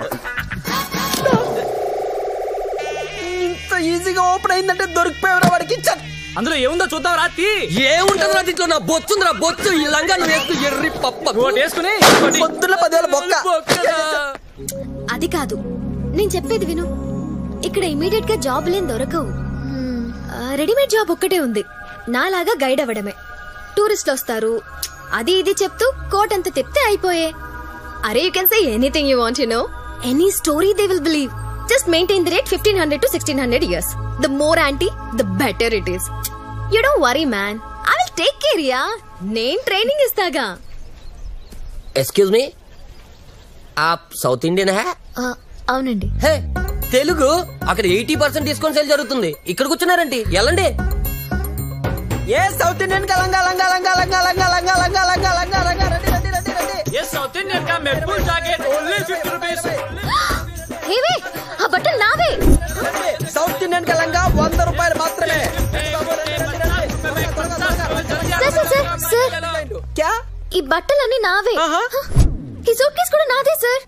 ఇంత ఈజీగా ఓపెన్ అయిందంటే దొరికిపోయారా వాడికి. అందులో ఏముందో చూద్దాం రాత్రి. ఏముంటుంది రా దీంట్లో? నా బొచ్చుందిరా, బొచ్చు. ఈ లంగా నువ్వు వేసుకు ఎర్రి పప్ప వేసుకుని పొద్దున్న 10,000 బొక్క. అది కాదు, నేను చెప్పేది విను. ఇక్కడ ఇమీడియట్ గా జాబ్ లేని దొరకవు. రెడీమేడ్ జాబ్ ఒక్కటే ఉంది, నాలాగా గైడ్ అవ్వడమే. టూరిస్టులు వస్తారు, అది ఇది చెప్తూ కోట్ అంత తిప్తే అయిపోయే. అరే, you can say anything you want, you know, any story they will believe. Just maintain the rate 1500 to 1600 years. The more aunty, the better it is. You don't worry, man. I will take care, ya. నేను training ఇస్తాగా. Excuse me, ఆప్ south Indian హే? అవునండి. హే, తెలుగు. అక్కడ 80% discount sale జరుగుతుంది. ఇక్కడ కూర్చున్నారండి, వెళ్ళండి. ఏ south Indian కా లంగా లంగా లంగా లంగా లంగా లంగా లంగా లంగా లంగా లంగా రండి రండి రండి రండి. ఏ సౌత్ ఇండియన్ కా మెట్బుల్ జాకెట్ ఓన్లీ 50 రూపీస్. హేవే, ఆ బట్టలు నావే. సౌత్ ఇండియన్ కా లంగా 100 రూపాయలు మాత్రమే. క్యా? ఈ బట్టలన్నీ నావే. ఈ సూట్ కేసు కూడా నాదే సార్.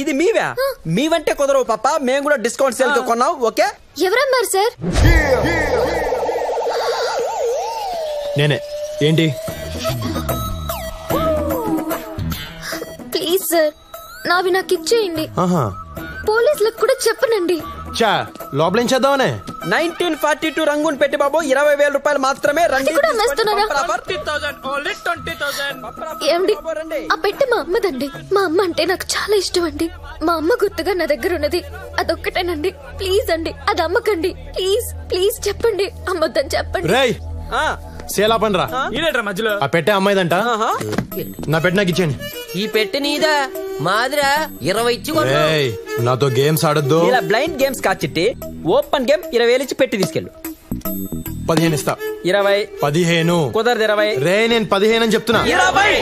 ఇది మీవా? మీవంటే కుదరవు పాప, మేము కూడా డిస్కౌంట్ సేల్ తో కొన్నాం. ఓకే. ఎవరన్నారు సార్? నేనే. ఏంటి? ప్లీజ్ సార్, నావి నాకు ఇచ్చేయండి. ఆహా, పోలీసులకు కూడా చెప్పనండి. చా, లోపల ఏం చేద్దామనే? 1942 రంగుని పెట్టి బాబు, 20,000 రూపాయలు మాత్రమే. రండి. ఏమండి, ఆ పెట్టి మా అమ్మదండి. మా అమ్మ అంటే నాకు చాలా ఇష్టం అండి. మా అమ్మ గుర్తుగా నా దగ్గర ఉన్నది అదొక్కటేనండి. ప్లీజ్ అండి, అది అమ్మకండి. ప్లీజ్ ప్లీజ్ చెప్పండి, అమ్మొద్దని చెప్పండి. రేయ్, సేలా పనిరా. మధ్యలో ఆ పెట్టే అమ్మాయిదంట, నా పెట్టి నాకు ఇచ్చేయండి. ఈ పెట్టి నీదా? మాదిరా 20 ఇచ్చి కొను. రేయ్, నాతో గేమ్స్ ఆడొద్దు. ఇలా బ్లైండ్ గేమ్స్ కాచిట్టి ఓపెన్ గేమ్ 20,000 ఇచ్చి పెట్టి తీసుకెళ్ళు. 15 ఇస్తా. 20. 15 కుదరదు. 20. రే, నేను 15 అని చెప్తున్నా. 20.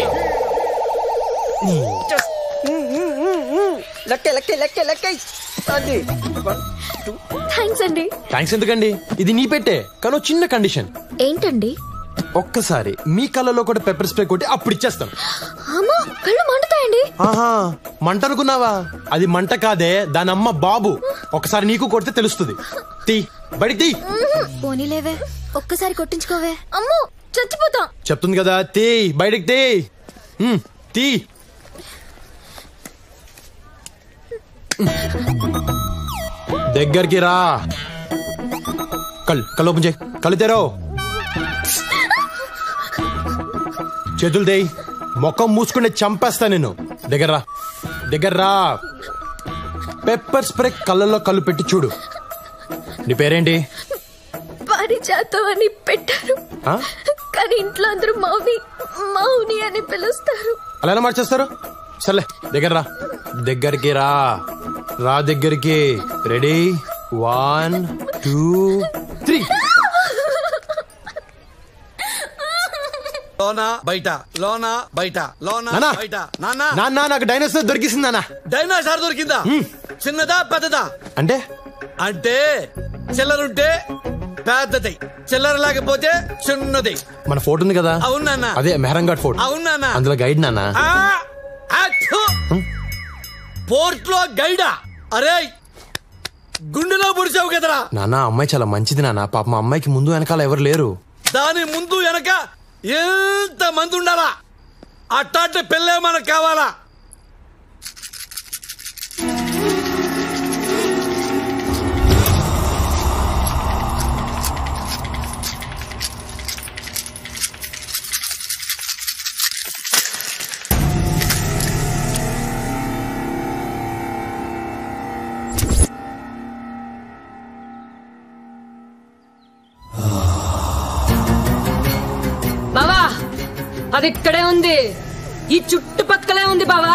లెక్క లెక్క లెక్క లెక్క. అది థ్యాంక్స్ అండి. థ్యాంక్స్ ఎందుకండి, ఇది నీ పెట్టే, కానీ చిన్న కండిషన్. ఏంటండి? ఒక్కసారి మీ కళ్ళలో కూడా పెప్పర్ స్ప్రే కొట్టి అప్పుడు ఇచ్చేస్తాను. అమ్మా కళ్ళు మండుతాయండి. ఆహా, మంట అనుకున్నావా? అది మంట కాదే, దాని అమ్మ బాబు. ఒకసారి నీకు కొడితే తెలుస్తుంది. తీ బయటికి తీ. పోనీలేవే, ఒక్కసారి కొట్టించుకోవే. అమ్మో చచ్చిపోతాం. చెప్తుంది కదా, తీ బయటికి తీ. తీ. దగ్గరికి రా. కళ్ళు ఓపెన్ చేయి. కళ్ళు తెరో. చేతులు దేయి. ముఖం మూసుకుంటే చంపేస్తా నేను. దగ్గర రా. పెప్పర్ స్ప్రే కళ్ళల్లో కళ్ళు పెట్టి చూడు. నీ పేరేంటి? పారిజాతం అని పెట్టారు, కానీ ఇంట్లో అందరూ మౌని అని పిలుస్తారు. అలా ఎలా మార్చేస్తారు? సర్లే, దగ్గరికి రా. దగ్గరికి. రెడీ, 1 2 3. లోనా బయట, లోనా బయట, లోనా బయట. నాన్న నాకు డైనోసార్ దొరికిసింది. నాన్న డైనోసార్ దొరికిందా? చిన్నదా పెద్దదా? అంటే చిల్లరుంటే పెద్దది, చిల్లర లేకపోతే చిన్నది. మన ఫోటో ఉంది కదా? అవును నాన్న. అదే మెహరంఘాట్ ఫోటో. అవును నాన్న. అందులో గైడ్ నాన్న. పోర్ట్ లో గైడా? అరే గుండెలో పొడిచావు కదరా నాన్న. అమ్మాయి చాలా మంచిది నాన్న. పాప మా అమ్మాయికి ముందు వెనకాల ఎవరు లేరు. దాని ముందు వెనక ఎంత మంది ఉండాలా? అట్టాంటి పిల్లే మనకు కావాలా? బావా అది ఇక్కడే ఉంది, ఈ చుట్టుపక్కలే ఉంది బావా.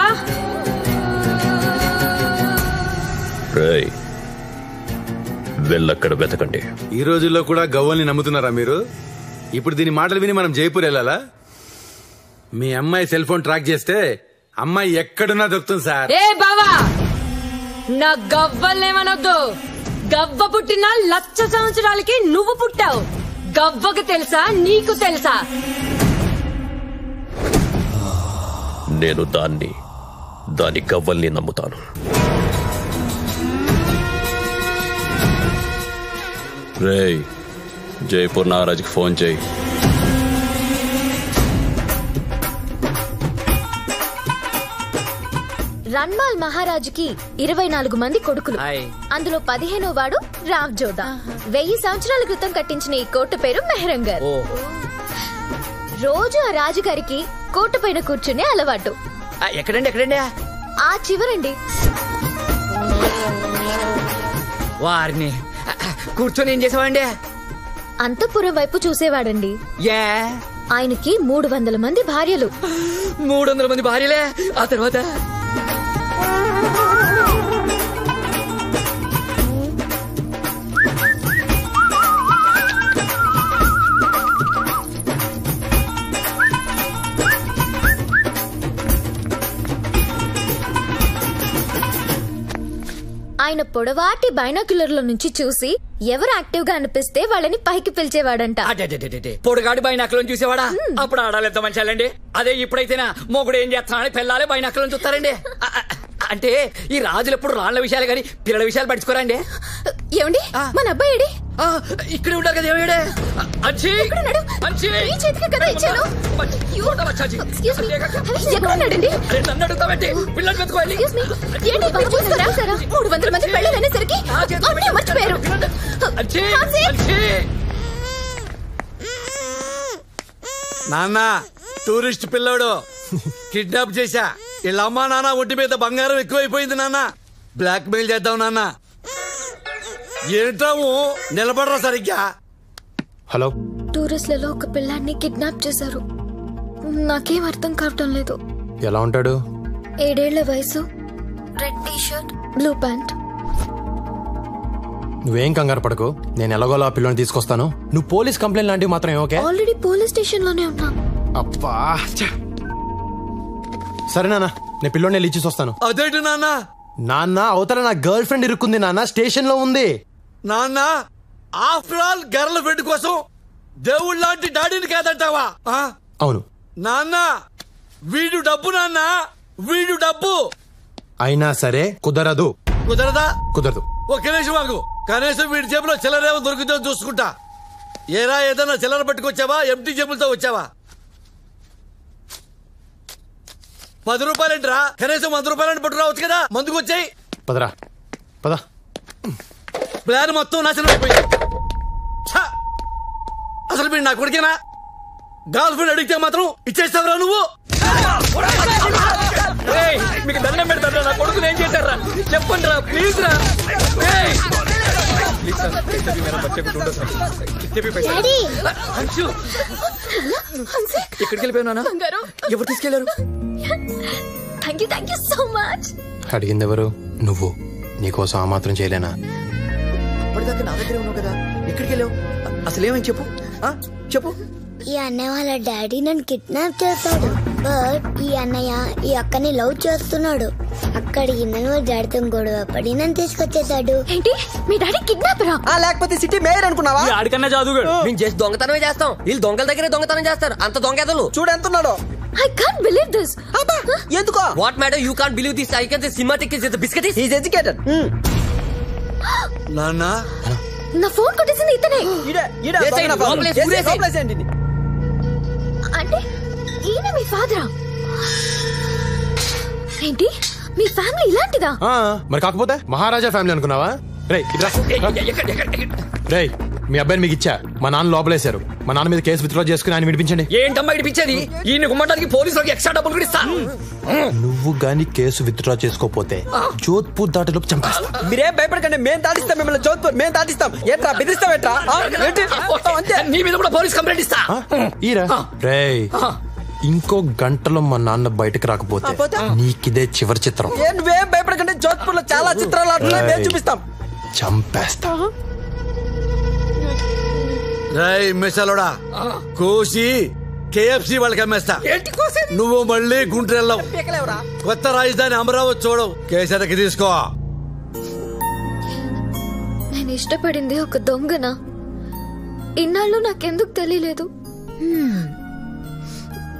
వెళ్ళక్కడ వెతకండి. ఈ రోజుల్లో కూడా గవ్వల్ని నమ్ముతున్నారా మీరు? ఇప్పుడు దీని మాటలు విని మనం జైపూర్ వెళ్ళాలా? మీ అమ్మాయి సెల్ ఫోన్ ట్రాక్ చేస్తే అమ్మాయి ఎక్కడున్నా దొరుకుతుంది సార్. ఏ బావా, నా గవ్వలేమనొద్దు. గవ్వ పుట్టిన 1,00,000 సంవత్సరాలకి నువ్వు పుట్టావు. గవ్వకు తెలుసా, నీకు తెలుసా? నేను దాని గవ్వల్ని నమ్ముతాను. రేయ్, జైపూర్ నాగరాజ్కి ఫోన్ చేయి. రన్మాల్ మహారాజుకి 24 మంది కొడుకులు. అందులో 15వ వాడు రావ్ జోదా. 1000 సంవత్సరాల క్రితం కట్టించిన ఈ కోట పేరు మెహరంగర్. రోజు ఆ రాజుగారికి కోట పైన కూర్చునే అలవాటు. ఎక్కడండి? ఆ చివరండి. వారిని కూర్చొని ఏం చేసేవాడి? అంతఃపురం వైపు చూసేవాడండి. ఆయనకి 300 మంది భార్యలు. 300 మంది భార్యలే? ఆ తర్వాత ఆయన పొడవాటి బైనాక్యులర్ల నుంచి చూసి ఎవరు యాక్టివ్ గా అనిపిస్తే వాళ్ళని పైకి పిలిచేవాడంట. పొడుగాడి బైనాకులను చూసేవాడా? అప్పుడు ఆడాలి ఎంత మంచాలండి. అదే ఇప్పుడైతేనా మొగుడు ఏం చేస్తానని పిల్లలే బైనాకులను చూస్తారండి. అంటే ఈ రాజులు ఎప్పుడు రాళ్ల విషయాలు గాని పిల్లల విషయాలు పట్టించుకోరండి. ఏమండి, మన అబ్బాయి ఇక్కడ ఉంటారు కదా? ఏమయ్యాడే? నన్ను అడుగుతామంటే పిల్లలు వెతుకోవాలి. 300 మంది పెళ్ళనేసరికి మర్చిపోయారు. నాన్న, టూరిస్ట్ పిల్లోడు కిడ్నాప్ చేశా. వీళ్ళ అమ్మా నాన్న ఒంటి మీద బంగారం ఎక్కువైపోయింది నాన్న. బ్లాక్ మెయిల్ చేద్దాం నాన్న. ఏంటాము నిలబడరా సరిగ్గా. హలో, టూరిస్ట్లలో ఒక పిల్లాన్ని కిడ్నాప్ చేశారు. నాకేం అర్థం కావటం లేదు. ఎలా ఉంటాడు? 7 ఏళ్ల వయసు, red T shirt, blue pant. నువ్వేం కంగారు పడకు, నేను ఎలాగోలా పిల్లని తీసుకొస్తాను. నువ్వు పోలీస్ కంప్లైంట్ లాంటివి మాత్రం ఓకే? ఆల్రెడీ పోలీస్ స్టేషన్ లోనే ఉన్నా. అబ్బా, సరే నాన్న, నేను పిల్లోని వెళ్ళి ఇచ్చేసి వస్తాను. అదేంటి నాన్న? నాన్న, అవతల నా గర్ల్ ఫ్రెండ్ ఇరుక్కుంది నాన్న, స్టేషన్ లో ఉంది. నాన్న, ఆఫ్టర్ ఆల్ గర్ల్ ఫ్రెండ్ కోసం దేవుళ్ళ లాంటి డాడీని కాదంటావా? అవును. నాన్న వీడు డబ్బు, నాన్న వీడు డబ్బు. అయినా సరే కుదరదు. కుదరదా? కుదరదు. ఒక్క నిమిషం మాకు, కనీసం వీడి జేబులో చిల్లరేమో దొరికితే చూసుకుంటా. ఏరా ఏదన్నా చిల్లర పట్టుకొచ్చావా? ఎంటీ జేబులతో వచ్చావా? 10 రూపాయలేంటిరా? కనీసం 100 రూపాయలని పట్టు రావచ్చు కదా. మందుకు వచ్చాయి. పదరా పద. ప్లాన్ మొత్తం నాశనం అయిపోయింది. అసలు మీరు నా కొడుకేనా? గర్ల్ ఫ్రెండ్ అడిగితే మాత్రం ఇచ్చేస్తావురా నువ్వు? మీకు దండం పెడతారా? నా కొడుకుని ఏం చేశారా చెప్పండి రా, ప్లీజ్ రా. ఎక్కడికి వెళ్ళిపోయినా? ఎవరు తీసుకెళ్లారు? Thank you so much. అడిగింది ఎవరు? నువ్వు. నీకోసం ఆ మాత్రం చేయలేనా? అప్పటిదాకా నా దగ్గరే ఉన్నావు కదా, ఎక్కడికి వెళ్ళావు? అసలు ఏమని చెప్పు, చెప్పు. ఈ అన్నయ్య వాళ్ళ డాడీ నన్ను కిడ్నాప్ చేస్తాడు. బట్ ఈ అన్నయ్య ఈ అక్కని లవ్ చేస్తున్నాడు. అక్కడికి నన్ను వాళ్ళ డాడీతో గొడవ పడి నన్ను తీసుకొచ్చేసాడు. ఏంటి మీ డాడీ కిడ్నాపరా? లేకపోతే సిటీ మేయర్ అనుకున్నావా? ఆడికన్నా జాదుగాడు. మేము చేసి దొంగతనమే చేస్తాం, వీళ్ళు దొంగల దగ్గరే దొంగతనం చేస్తారు. అంత దొంగెదలు చూడెంతున్నాడు. I can't believe this. ఎందుకో? What madam you can't believe this? I can say cinematic is the biscuit. He is educated. నాన్న నా ఫోన్ కొట్టేసింది ఇతనే. అంటే ఈయన మీ ఫాదరా? ఏంటి మీ ఫ్యామిలీ ఇలాంటిదా? మరి కాకపోతే మహారాజా ఫ్యామిలీ అనుకున్నావా? రేయ్ మీ అబ్బాయిని మీకు ఇచ్చా. మా నాన్న లోపలేశారు. మా నాన్న మీద కేసు విత్డ్రా చేసుకుని ఆయన విడిపించండి. ఏంటమ్మా విడిపించేది? ఈయన గుమ్మటానికి పోలీసులకు ఎక్స్ట్రా డబ్బులు కూడా ఇస్తా. నువ్వు గాని కేసు విత్డ్రా చేసుకోపోతే జోధ్పూర్ దాటిలోపు చంపేస్తా. మీరేం భయపడకండి, మేము దాటిస్తాం మిమ్మల్ని. జోధ్పూర్ మేము దాటిస్తాం. ఏంట్రా బెదిరిస్తాం? ఏంట్రా నీ మీద కూడా పోలీస్ కంప్లైంట్ ఇస్తా. రేయ్ ఇంకో గంటలో మా నాన్న బయటకు రాకపోతే నీకిదే చివరి చిత్రం. నువ్వేం భయపడకండి, జోధ్పూర్ లో చాలా చిత్రాలు ఆడుతున్నాయి, మేము చూపిస్తాం. చంపేస్తా. రేయ్ మిసలోడా, కోసి KFC వాళ్ళకి అమ్మేస్తా. నువ్వు మళ్ళీ గుంటూరు వెళ్ళవు. కొత్త రాజధాని అమరావతి చూడవు. కేసరికి తీసుకో. నేను ఇష్టపడింది ఒక దొంగనా? ఇన్నాళ్ళు నాకెందుకు తెలియలేదు?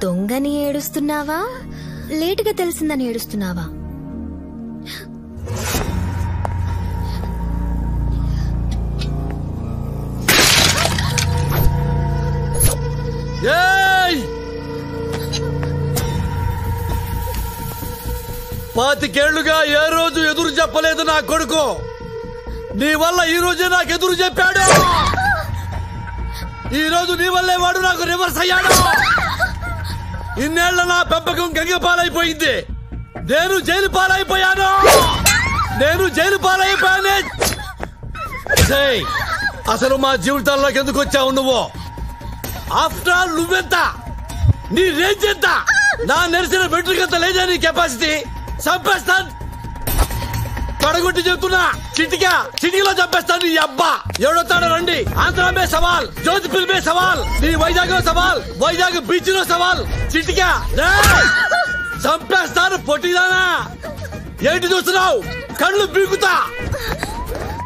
దొంగని ఏడుస్తున్నావా, లేటుగా తెలిసిందని ఏడుస్తున్నావా? పాతికేళ్లుగా ఏ రోజు ఎదురు చెప్పలేదు నా కొడుకు. నీ వల్ల ఈ రోజే నాకు ఎదురు చెప్పాడు. ఈ రోజు నీ వల్లే వాడు నాకు రివర్స్ అయ్యాడు. ఇన్నేళ్ల నా పెంపకం గంగ పాలైపోయింది. నేను జైలు పాలైపోయాను. అసలు మా జీవితాల్లోకి ఎందుకు వచ్చావు నువ్వు? ఆఫ్టర్ ఆల్ నువ్వెంత, నీ రేంజ్ ఎంత? నా నెరిసిన వెంట్రుకంత లేదా నీ కెపాసిటీ? చంపేస్తాను, పడగొట్టి చెప్తున్నా. చిటికలో చంపేస్తాను. నీ అబ్బా ఎవడొస్తాడో రండి. ఆంధ్ర మే సవాల్, జోధ్పూర్ మే సవాల్, నీ వైజాగ్ సవాల్, వైజాగ్ బీచ్ లో సవాల్. చిటికా చంపేస్తాను. పొట్టిదానా ఏంటి చూస్తున్నావు? కళ్ళు పీకుతా.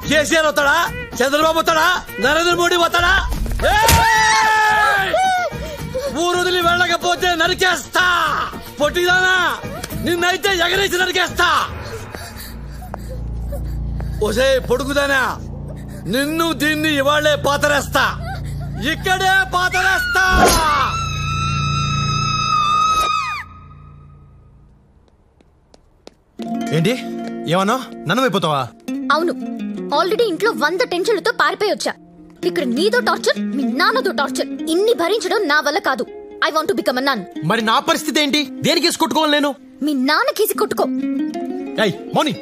కేసీఆర్ వస్తాడా? చంద్రబాబు వస్తాడా? నరేంద్ర మోడీ వస్తాడా? ఊరు వదిలి వెళ్ళకపోతే నరికేస్తా. పొట్టిదానా నిన్నైతే ఎగరేసి నరికేస్తా. ఒసే పొడుగుదానా, నిన్ను దీన్ని ఇవాళ్లే పాతరేస్తా. ఇక్కడే పాతరేస్తా. ఏంటి ఏమన్నా నన్ను అయిపోతావా? అవును, ఆల్రెడీ ఇంట్లో 100 టెన్షన్లతో పారిపోయి వచ్చా. ఇక్కడ నీదో టార్చర్, మీ నాన్నదో టార్చర్. ఇన్ని భరించడం నా వల్ల కాదు. I want to become a nun. మరి నా పరిస్థితి ఏంటి? దేనికి కేసు కొట్టుకోవాలి నేను? మీ నాన్న కేసి కొట్టుకో. మౌని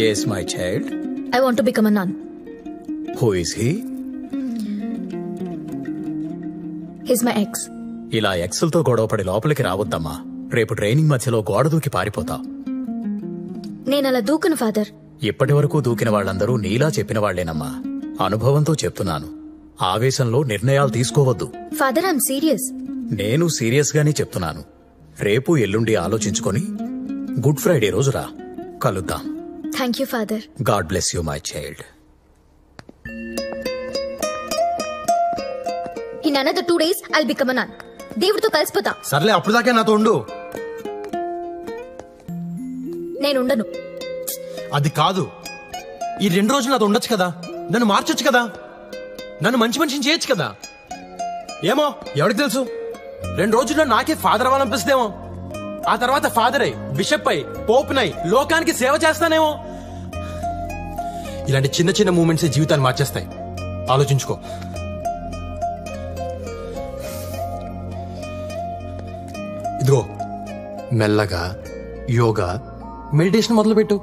Yes, my child. I want to become a nun. Who is he? He's my ex. ఇలా ఎక్సల్తో గొడవపడి లోపలికి రావద్దమ్మా. రేపు ట్రైనింగ్ మధ్యలో గోడ దూకి పారిపోతావు. నేనలా దూకను ఫాదర్. ఇప్పటి వరకు దూకిన వాళ్ళందరూ నీలా చెప్పిన వాళ్లేనమ్మా. అనుభవంతో చెప్తున్నాను. ఆవేశంలో నిర్ణయాలు తీసుకోవద్దు. Father, I'm serious. నేను సీరియస్ గానే చెప్తున్నాను. రేపు ఎల్లుండి ఆలోచించుకొని గుడ్ ఫ్రైడే రోజు రా, కలుద్దాం. Thank you father. God bless you my child. In another 2 days I'll become a nun. దేవుడితో కలిసిపోతా. సర్లే అప్పుడు దాకా నాతో ఉండు. నేను ఉండను. అది కాదు, ఈ 2 రోజులు నాతో ఉండొచ్చు కదా, నన్ను మార్చొచ్చు కదా, నన్ను మంచి మనిషిని చేయొచ్చు కదా. ఏమో ఎవరికి తెలుసు, 2 రోజుల్లో నాకే ఫాదర్ అవ్వాలనిపిస్తేమో, ఆ తర్వాత ఫాదర్ అయి బిషప్ అయి పోపునై లోకానికి సేవ చేస్తానేమో. ఇలాంటి చిన్న చిన్న మూమెంట్స్ జీవితాన్ని మార్చేస్తాయి. ఆలోచించుకో. ఇదిగో మెల్లగా యోగా మెడిటేషన్ మొదలుపెట్టు.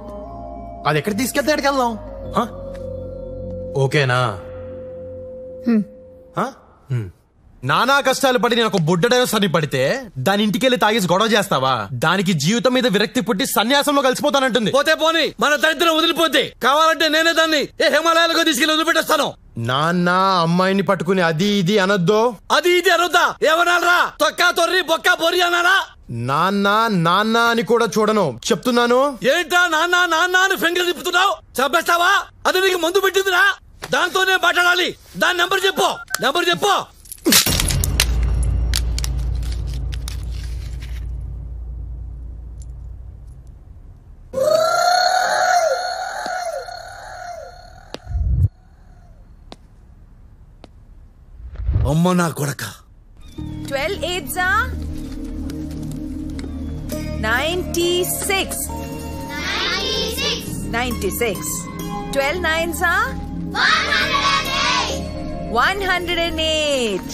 అది ఎక్కడ తీసుకెళ్తే ఎక్కడికి వెళ్దాం. ఓకేనా? నానా కష్టాలు పడి నేను ఒక బుడ్డడైన సరి పడితే దాని ఇంటికెళ్ళి తాగేసి గొడవ చేస్తావా? దానికి జీవితం మీద విరక్తి పుట్టి సన్యాసంలో కలిసిపోతానంటుంది. పోతే పోని, మన దరిద్రం వదిలిపోతే కావాలంటే నేనే దాన్ని హిమాలయాలకు తీసుకెళ్లి వదిలిపెట్టేస్తాను. నాన్న అమ్మాయిని పట్టుకుని అది ఇది అనొద్దు. అది ఇది అనొద్దా? ఏమనాలరా? తొక్కా తొర్రి బొక్క బొర్రి అన్నారా? నాన్న నాన్న అని కూడా చూడను, చెప్తున్నాను. ఏంటా నాన్న నాన్న అని ఫింగర్ తిప్పుతున్నావు? చంపేస్తావా? అది నీకు మందు పెట్టిందిరా, దాంతోనే మాట్లాడాలి. దాని నెంబర్ చెప్పు, నెంబర్ చెప్పు. అమ్మ నా కొడక. 12 8s are 96. 96. 12 9s are 108.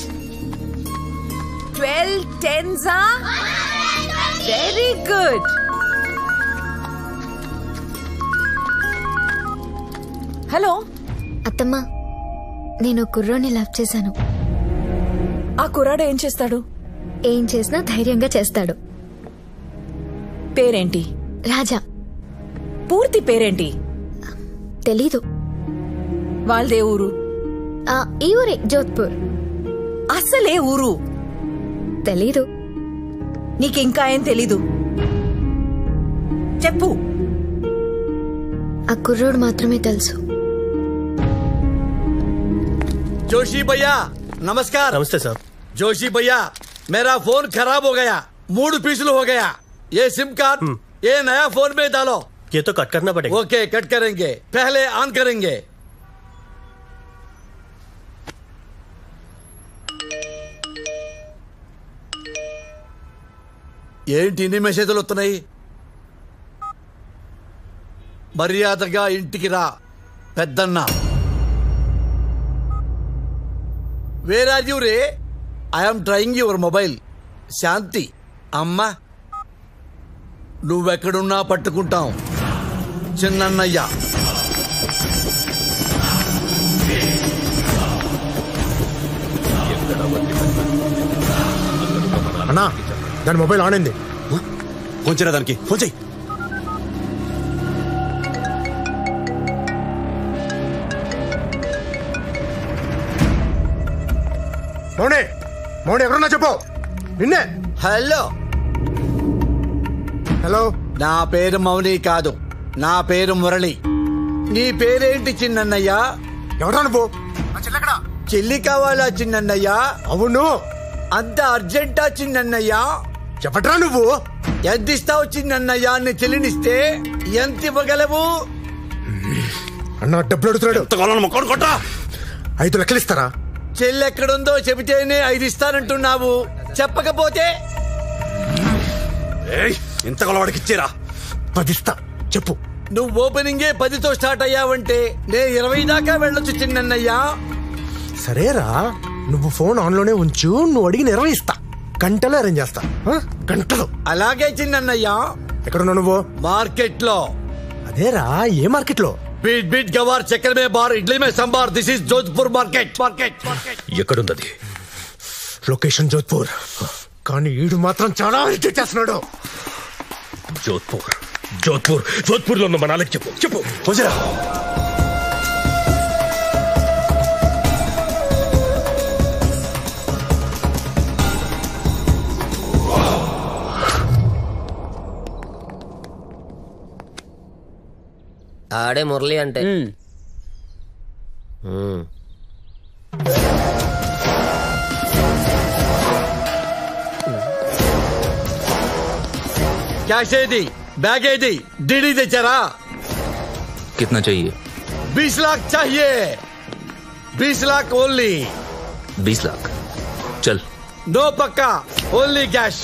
12 10s are very good. Hello అత్తమ్మా, నేను కుర్రోని లవ్ చేశాను. ఆ కుర్రాడు ఏం చేస్తాడు? ఏం చేసినా ధైర్యంగా చేస్తాడు. పేరేంటి? రాజా. పూర్తి పేరేంటి? తెలీదు. వాళ్ళదే ఊరు? ఈ ఊరే, జోధ్పూర్. అసలే ఊరు? తెలీదు. నీకింకా ఏం తెలీదు? చెప్పు. ఆ కుర్రోడు మాత్రమే తెలుసు. जोशी भैया नमस्कार. नमस्ते साहब. जोशी भैया मेरा फोन खराब हो गया, मूड पिछलू हो गया. ये सिम कार्ड ये नया फोन में डालो. ये तो कट करना पड़ेगा. ओके कट करेंगे, पहले ऑन करेंगे. ఏంటి ఇన్ని మెసేజ్లు వస్తున్నాయి? మర్యాదగా ఇంటికి రా పెద్దన్న. వేర్ ఆర్ యూ రే? I'm trying your mobile. Shanti అమ్మ, నువ్వెక్కడున్నా పట్టుకుంటాం. చిన్నన్నయ్య. అన్నా దాని మొబైల్ ఆన్ అయింది. ఫోన్ చేయరా దానికి, ఫోన్ చెయ్యి. మౌనే మౌనే ఎవరన్నా చెప్పు. నిన్నే. Hello hello. నా పేరు మౌని కాదు, నా పేరు మురళి. నీ పేరేంటి చిన్నన్నయ్య? ఎవరా నువ్వు? చెల్లి కావాలా చిన్నన్నయ్య? అవును. అంత అర్జెంటా చిన్నన్నయ్య? చెప్పట్రా నువ్వు. ఎంత ఇస్తావు చిన్నన్నయ్య? నీ చెల్లినిస్తే ఎంత ఇవ్వగలవు? అన్న డబ్బులు అడుగుతున్నాడు. 5 లక్షలు ఇస్తారా? చెల్లెక్కడుందో చెబితేనే 5 ఇస్తానంటున్నావు, చెప్పకపోతే? ఇంత కొలవాడికి ఇచ్చేరా. 10 ఇస్తా, చెప్పు. నువ్వు ఓపెనింగే 10తో స్టార్ట్ అయ్యావంటే నేను 20 దాకా వెళ్ళొచ్చు చిన్నన్నయ్యా. సరేరా, నువ్వు ఫోన్ ఆన్ లోనే ఉంచు, నువ్వు అడిగి 20 ఇస్తా. గంటలో అరేంజ్ చేస్తా. గంటలో. అలాగే చిన్నన్నయ్యా. ఎక్కడున్నావు నువ్వు? మార్కెట్ లో. అదేరా, ఏ మార్కెట్ లో? बीट बीट गवार चक्कर में बार इडली में संभार. This is Jodhpur market. ఎక్కడున్నది? లొకేషన్ జోధ్పూర్. కానీ ఈడు మాత్రం చాలా ఇరిటేట్ చేస్తున్నాడు. జోధ్పూర్ జోధ్పూర్ జోధ్పూర్ లో ఉన్న మనాలకి చెప్పు చెప్పు. పోజరా. ఆడే మురళి అంటే క్యాష్ ఏది, బ్యాగ్ ఏది, డీడీ తెచ్చారా? कितना चाहिए? 20 लाख चाहिए, 20 लाख ओनली। 20 लाख चल। नो पक्का, ओनली कैश।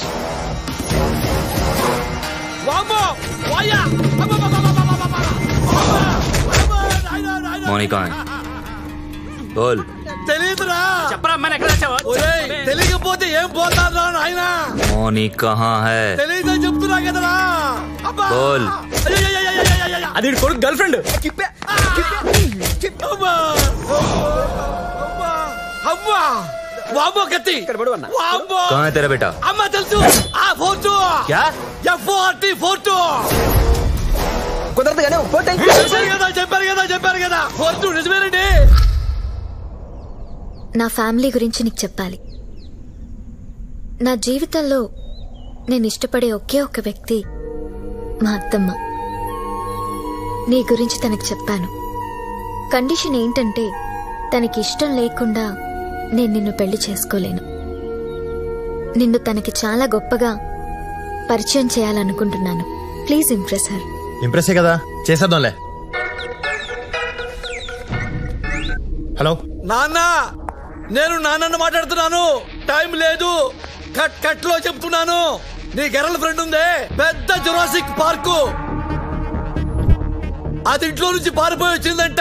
मौनी कहाँ है? बोल। తెలియదురా, చెప్పరా అమ్మాయి ఎక్కడ వచ్చావా? తెలియకపోతే ఏం పోతారా నాయనా? मौनी कहाँ है? తెలియదని చెప్తున్నా కదరా. बोल। అది కొడుకు గర్ల్ ఫ్రెండ్. వామ్మో కత్తి. వామ్మో. कहाँ है तेरा बेटा? అమ్మ తెలుసు. ఆ ఫోటో. क्या? ఫోటో కుదరదు కానీ ఫోటో చెప్పారు కదా ఫోటో నిజమేనండి. నా ఫ్యామిలీ గురించి నీకు చెప్పాలి. నా జీవితంలో నేను ఇష్టపడే ఒకే ఒక వ్యక్తి మా అత్తమ్మ. నీ గురించి తనకు చెప్పాను. కండిషన్ ఏంటంటే తనకి ఇష్టం లేకుండా నేను నిన్ను పెళ్లి చేసుకోలేను. నిన్ను తనకి చాలా గొప్పగా పరిచయం చేయాలనుకుంటున్నాను. Please impress her. ఇంప్రెసే కదా, చేసేద్దాంలే. హలో నాన్న, నేను నాన్నను మాట్లాడుతున్నాను. టైం లేదు, కట్ లో చెప్తున్నాను. నీ గర్ల్ ఫ్రెండ్ ఉందే, పెద్ద జురాసిక్ పార్కు, అది ఇంట్లో నుంచి పారిపోయి వచ్చిందంట.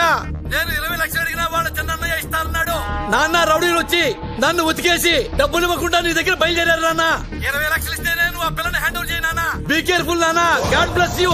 నేను 20 లక్షలు అడిగినా వాడు చిన్నయ్య ఇస్తానన్నాడు. నాన్న రౌడీలు వచ్చి నన్ను ఉతికేసి డబ్బులు ఇవ్వకుండా నీ దగ్గర బయలుదేరారు నాన్న. 20 లక్షలు ఇస్తే నేను ఆ పిల్లని హ్యాండ్ ఓవర్ చేయి నాన్న. బీ కేర్ఫుల్ నాన్న. God bless you.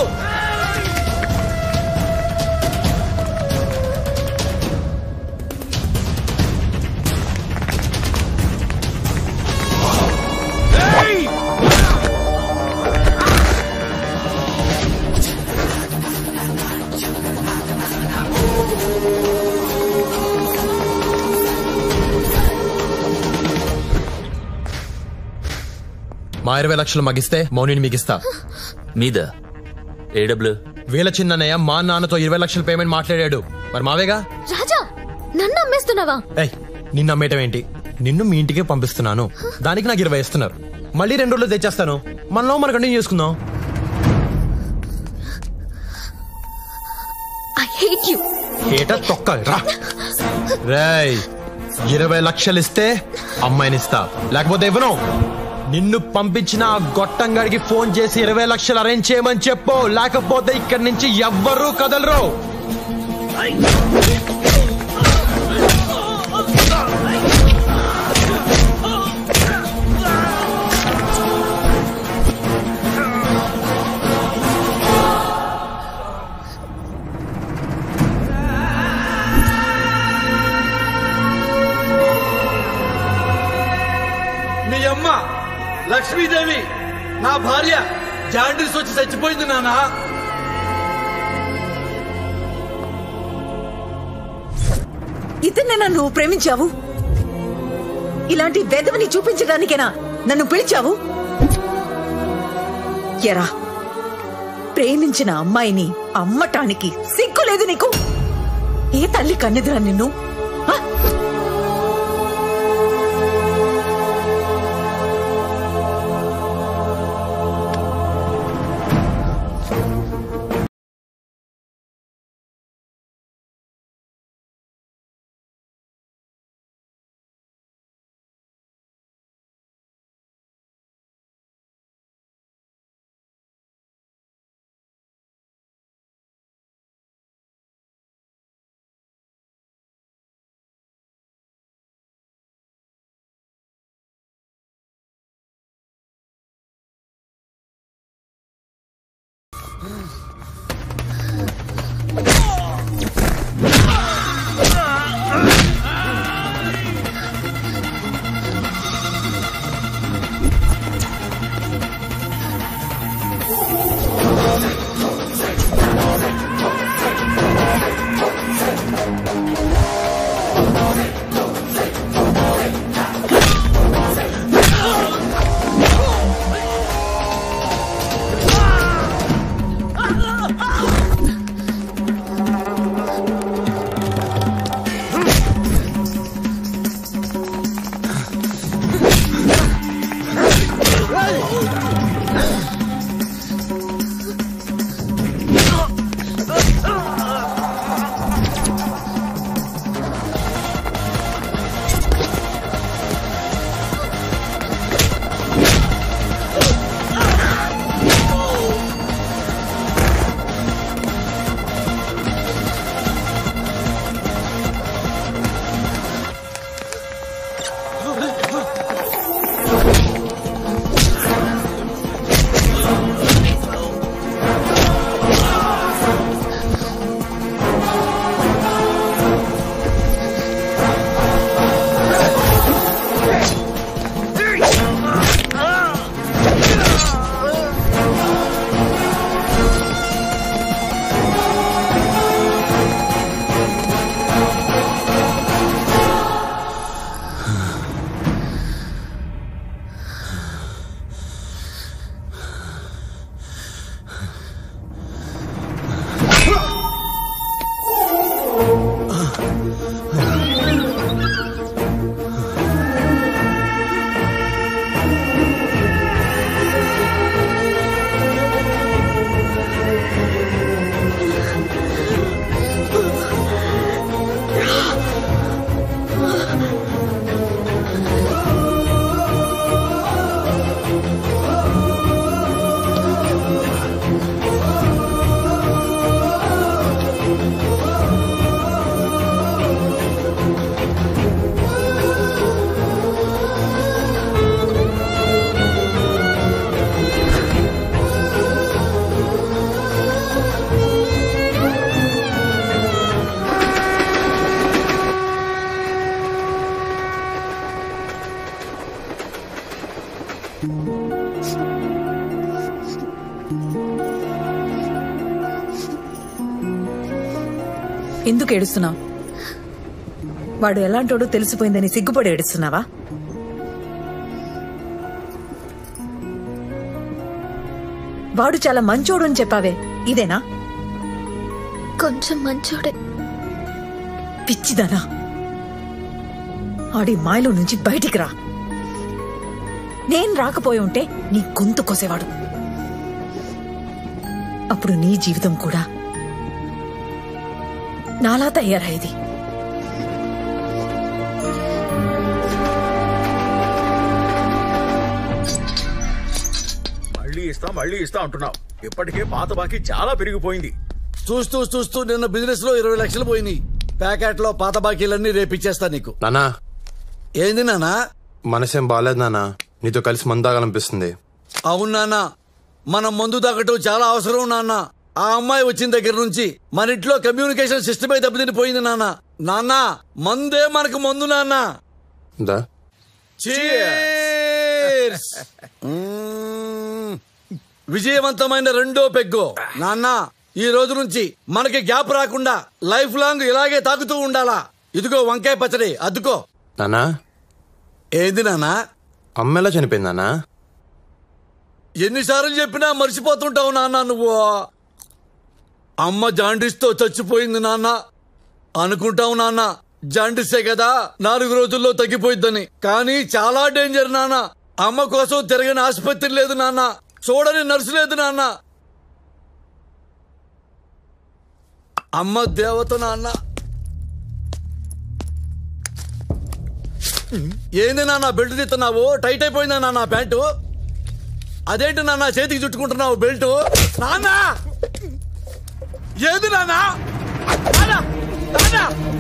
మా 20 లక్షలు మగిస్తే మౌనిని మిగిస్తా. మీద ఏ డబ్బులు? వీళ్ళ చిన్నయ్య మా నాన్నతో 20 లక్షల పేమెంట్ మాట్లాడాడు. మరి మావేగా. రాజా, నన్ను అమ్మేస్తున్నావా? ఏయ్, నిన్ను అమ్మేయటం ఏంటి? నిన్ను మీ ఇంటికే పంపిస్తున్నాను. దానికి నాకు 20 ఇస్తున్నారు. మళ్ళీ 2 రోజులు తెచ్చేస్తాను. మనలో మనం కంటిన్యూ చేసుకుందాం. I hate you. ఏటా తొక్క రా. రేయ్, 20 లక్షలు ఇస్తే అమ్మాయినిస్తా, లేకపోతే ఇవ్వను. నిన్ను పంపించిన ఆ గొట్టంగాడికి ఫోన్ చేసి 20 లక్షలు అరేంజ్ చేయమని చెప్పు, లేకపోతే ఇక్కడి నుంచి ఎవ్వరూ కదలరు. మీ అమ్మ లక్ష్మీదేవి నా భార్య జాండీస్ వచ్చి చచ్చిపోయింది నాన్న. ఇతన్నేనా నువ్వు ప్రేమించావు? ఇలాంటి వెధవని చూపించడానికేనా నన్ను పిలిచావు? ఎరా, ప్రేమించిన అమ్మాయిని అమ్మటానికి సిగ్గులేదు నీకు? ఏ తల్లి కన్నెదురా నిన్ను? ఎందుకు ఏడుస్తున్నావు? వాడు ఎలాంటోడో తెలిసిపోయిందని సిగ్గుపడి ఏడుస్తున్నావా? వాడు చాలా మంచోడు అని చెప్పావే, ఇదేనా? కొంచెం మంచోడే. పిచ్చిదానా, ఆడి మాయలో నుంచి బయటికి రా. నేను రాకపోయి ఉంటే నీ గొంతు కోసేవాడు. అప్పుడు నీ జీవితం కూడా నాలా తయారయ్యేది. మళ్ళీ ఇస్తా అంటున్నావు. ఇప్పటికే పాత బాకీ చాలా పెరిగిపోయింది. చూస్తూ చూస్తూ నిన్న బిజినెస్ లో 20 లక్షలు పోయినాయి. ప్యాకెట్ లో పాత బాకీలన్నీ రేపిచ్చేస్తా నీకు. నానా ఏంది నానా? మనసేం బాలేదు నానా, నీతో కలిసి మందు తాగాలనిపిస్తుంది. అవును నాన్న, మనం మందు తాగటం చాలా అవసరం నాన్న. ఆ అమ్మాయి వచ్చిన దగ్గర నుంచి మన ఇంట్లో కమ్యూనికేషన్ సిస్టమే దెబ్బతినిపోయింది నాన్న. నాన్న, మందే మనకు మందు నాన్న. చీర్స్. విజయవంతమైన రెండో పెగ్గు నాన్న. ఈ రోజు నుంచి మనకి గ్యాప్ రాకుండా లైఫ్ లాంగ్ ఇలాగే తాగుతూ ఉండాలా. ఇదిగో వంకాయ పచ్చడి అద్దుకో. నానా ఏంది నాన్న? అమ్మ ఎలా చనిపోయింది నానా? ఎన్నిసార్లు చెప్పినా మర్చిపోతుంటావు నాన్న నువ్వు. అమ్మ జాండీస్తో చచ్చిపోయింది నాన్న. అనుకుంటావు నాన్న జాండీసే కదా 4 రోజుల్లో తగ్గిపోయిద్దని. కానీ చాలా డేంజర్ నాన్న. అమ్మ కోసం తిరగని ఆసుపత్రి లేదు నాన్న, చూడని నర్సు లేదు నాన్న. అమ్మ దేవత నాన్న. ఏంది నాన్న బెల్ట్ తీస్తున్నావు? టైట్ అయిపోయిందా నాన్న ప్యాంటు? అదేంటి నాన్న చేతికి చుట్టుకుంటున్నావు బెల్ట్? నాన్న ఏది నాన్న?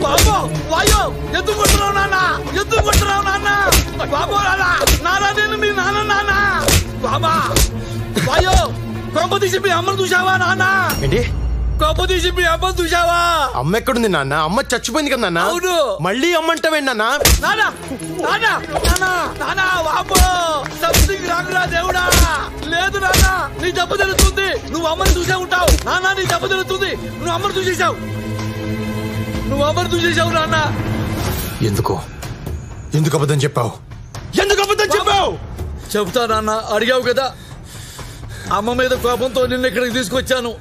బాబు వాయో ఎందుకు కొట్టున్నావు నాన్న? ఎందుకు కొట్టున్నావు నాన్న? బాబు నాన్న నేను మీ నాన్న నాన్న. బాబా వాయో కొంప తీసి మీ అమ్మను చూసావా నాన్న? ఏంటి కొంప తీసి మీ అమ్మను చూసావా? అమ్మ ఎక్కడుంది నాన్న? అమ్మ చచ్చిపోయింది కదా నాన్న. అవును. మళ్ళీ అమ్మ అంటావేంటి నాన్న? సంథింగ్ రాంగ్ రా దేవుడా. లేదు నాన్న, నీ దెబ్బ తెలుస్తుంది. నువ్వు అమ్మని చూసే ఉంటావు నాన్న. నీ దెబ్బ తెలుస్తుంది. నువ్వు అమ్మని చూసేశావు. నువ్వు అమ్మని చూసేశావు నాన్న. ఎందుకు అబద్ధం చెప్పావు? ఎందుకు అబద్ధం చెప్పావు? చెబుతా నాన్న, అడిగావు కదా. అమ్మ మీద కోపంతో నిన్ను ఇక్కడికి తీసుకొచ్చాను.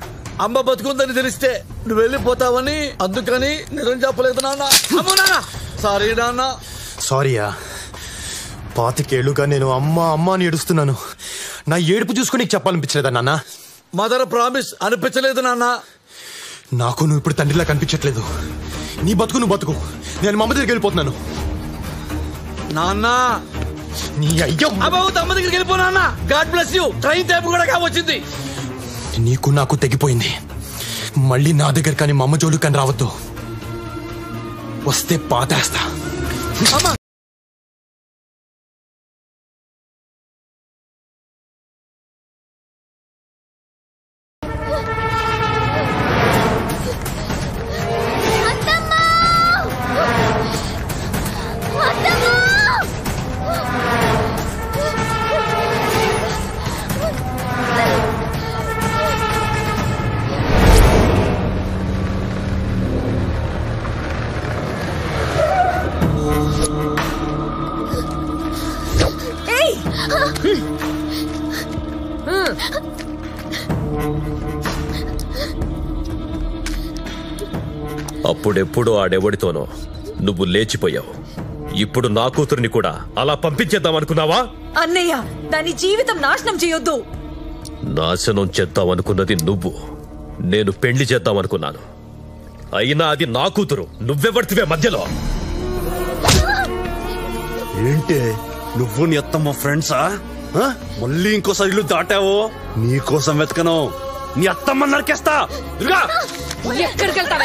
అమ్మ బతుకుందని తెలిస్తే నువ్వు వెళ్ళిపోతావని, అందుకని నిజం చెప్పలేదు నాన్న. అమ్మో నాన్న, సారీ నాన్న. సారీయా? 25 ఏళ్లుగా నేను అమ్మ అమ్మ అని ఏడుస్తున్నాను. నా ఏడుపు చూసుకుని నీకు చెప్పాలనిపించలేదా నాన్న? మదర్ ప్రామిస్ అనిపించలేదు నాన్న. నాకు నువ్వు ఇప్పుడు తండ్రిలా కనిపించట్లేదు. నీ బతుకు నువ్వు బతుకు. నేను మా అమ్మ దగ్గరికి వెళ్ళిపోతున్నాను. నాన్న నీ అయ్యో అమ్మ దగ్గరికి వెళ్ళిపో నాన్న. God bless you. Train time కూడా కావచ్చింది. నీకు నాకు తెగిపోయింది. మళ్ళీ నా దగ్గర కానీ మా అమ్మ జోలు కానీ రావద్దు. వస్తే పాతేస్తా. అప్పుడెప్పుడు ఆడెవడితోనో నువ్వు లేచిపోయావు. ఇప్పుడు నా కూతురిని కూడా అలా పంపించేద్దాం అనుకున్నావా? అన్నయ్య, దాని జీవితం నాశనం చేయొద్దు. నాశనం చేద్దామనుకున్నది నువ్వు, నేను పెళ్లి చేద్దామనుకున్నాను. అయినా అది నా కూతురు. నువ్వెవడితివే మధ్యలో? ఏంటే నువ్వు నీ అత్తమ్మ ఫ్రెండ్సా? మళ్ళీ ఇంకోసారి ఇల్లు దాటావో నీకోసం వెతకను. నీ అత్తమ్మ నరికేస్తా. దుర్గా ఎక్కడికి వెళ్తావా?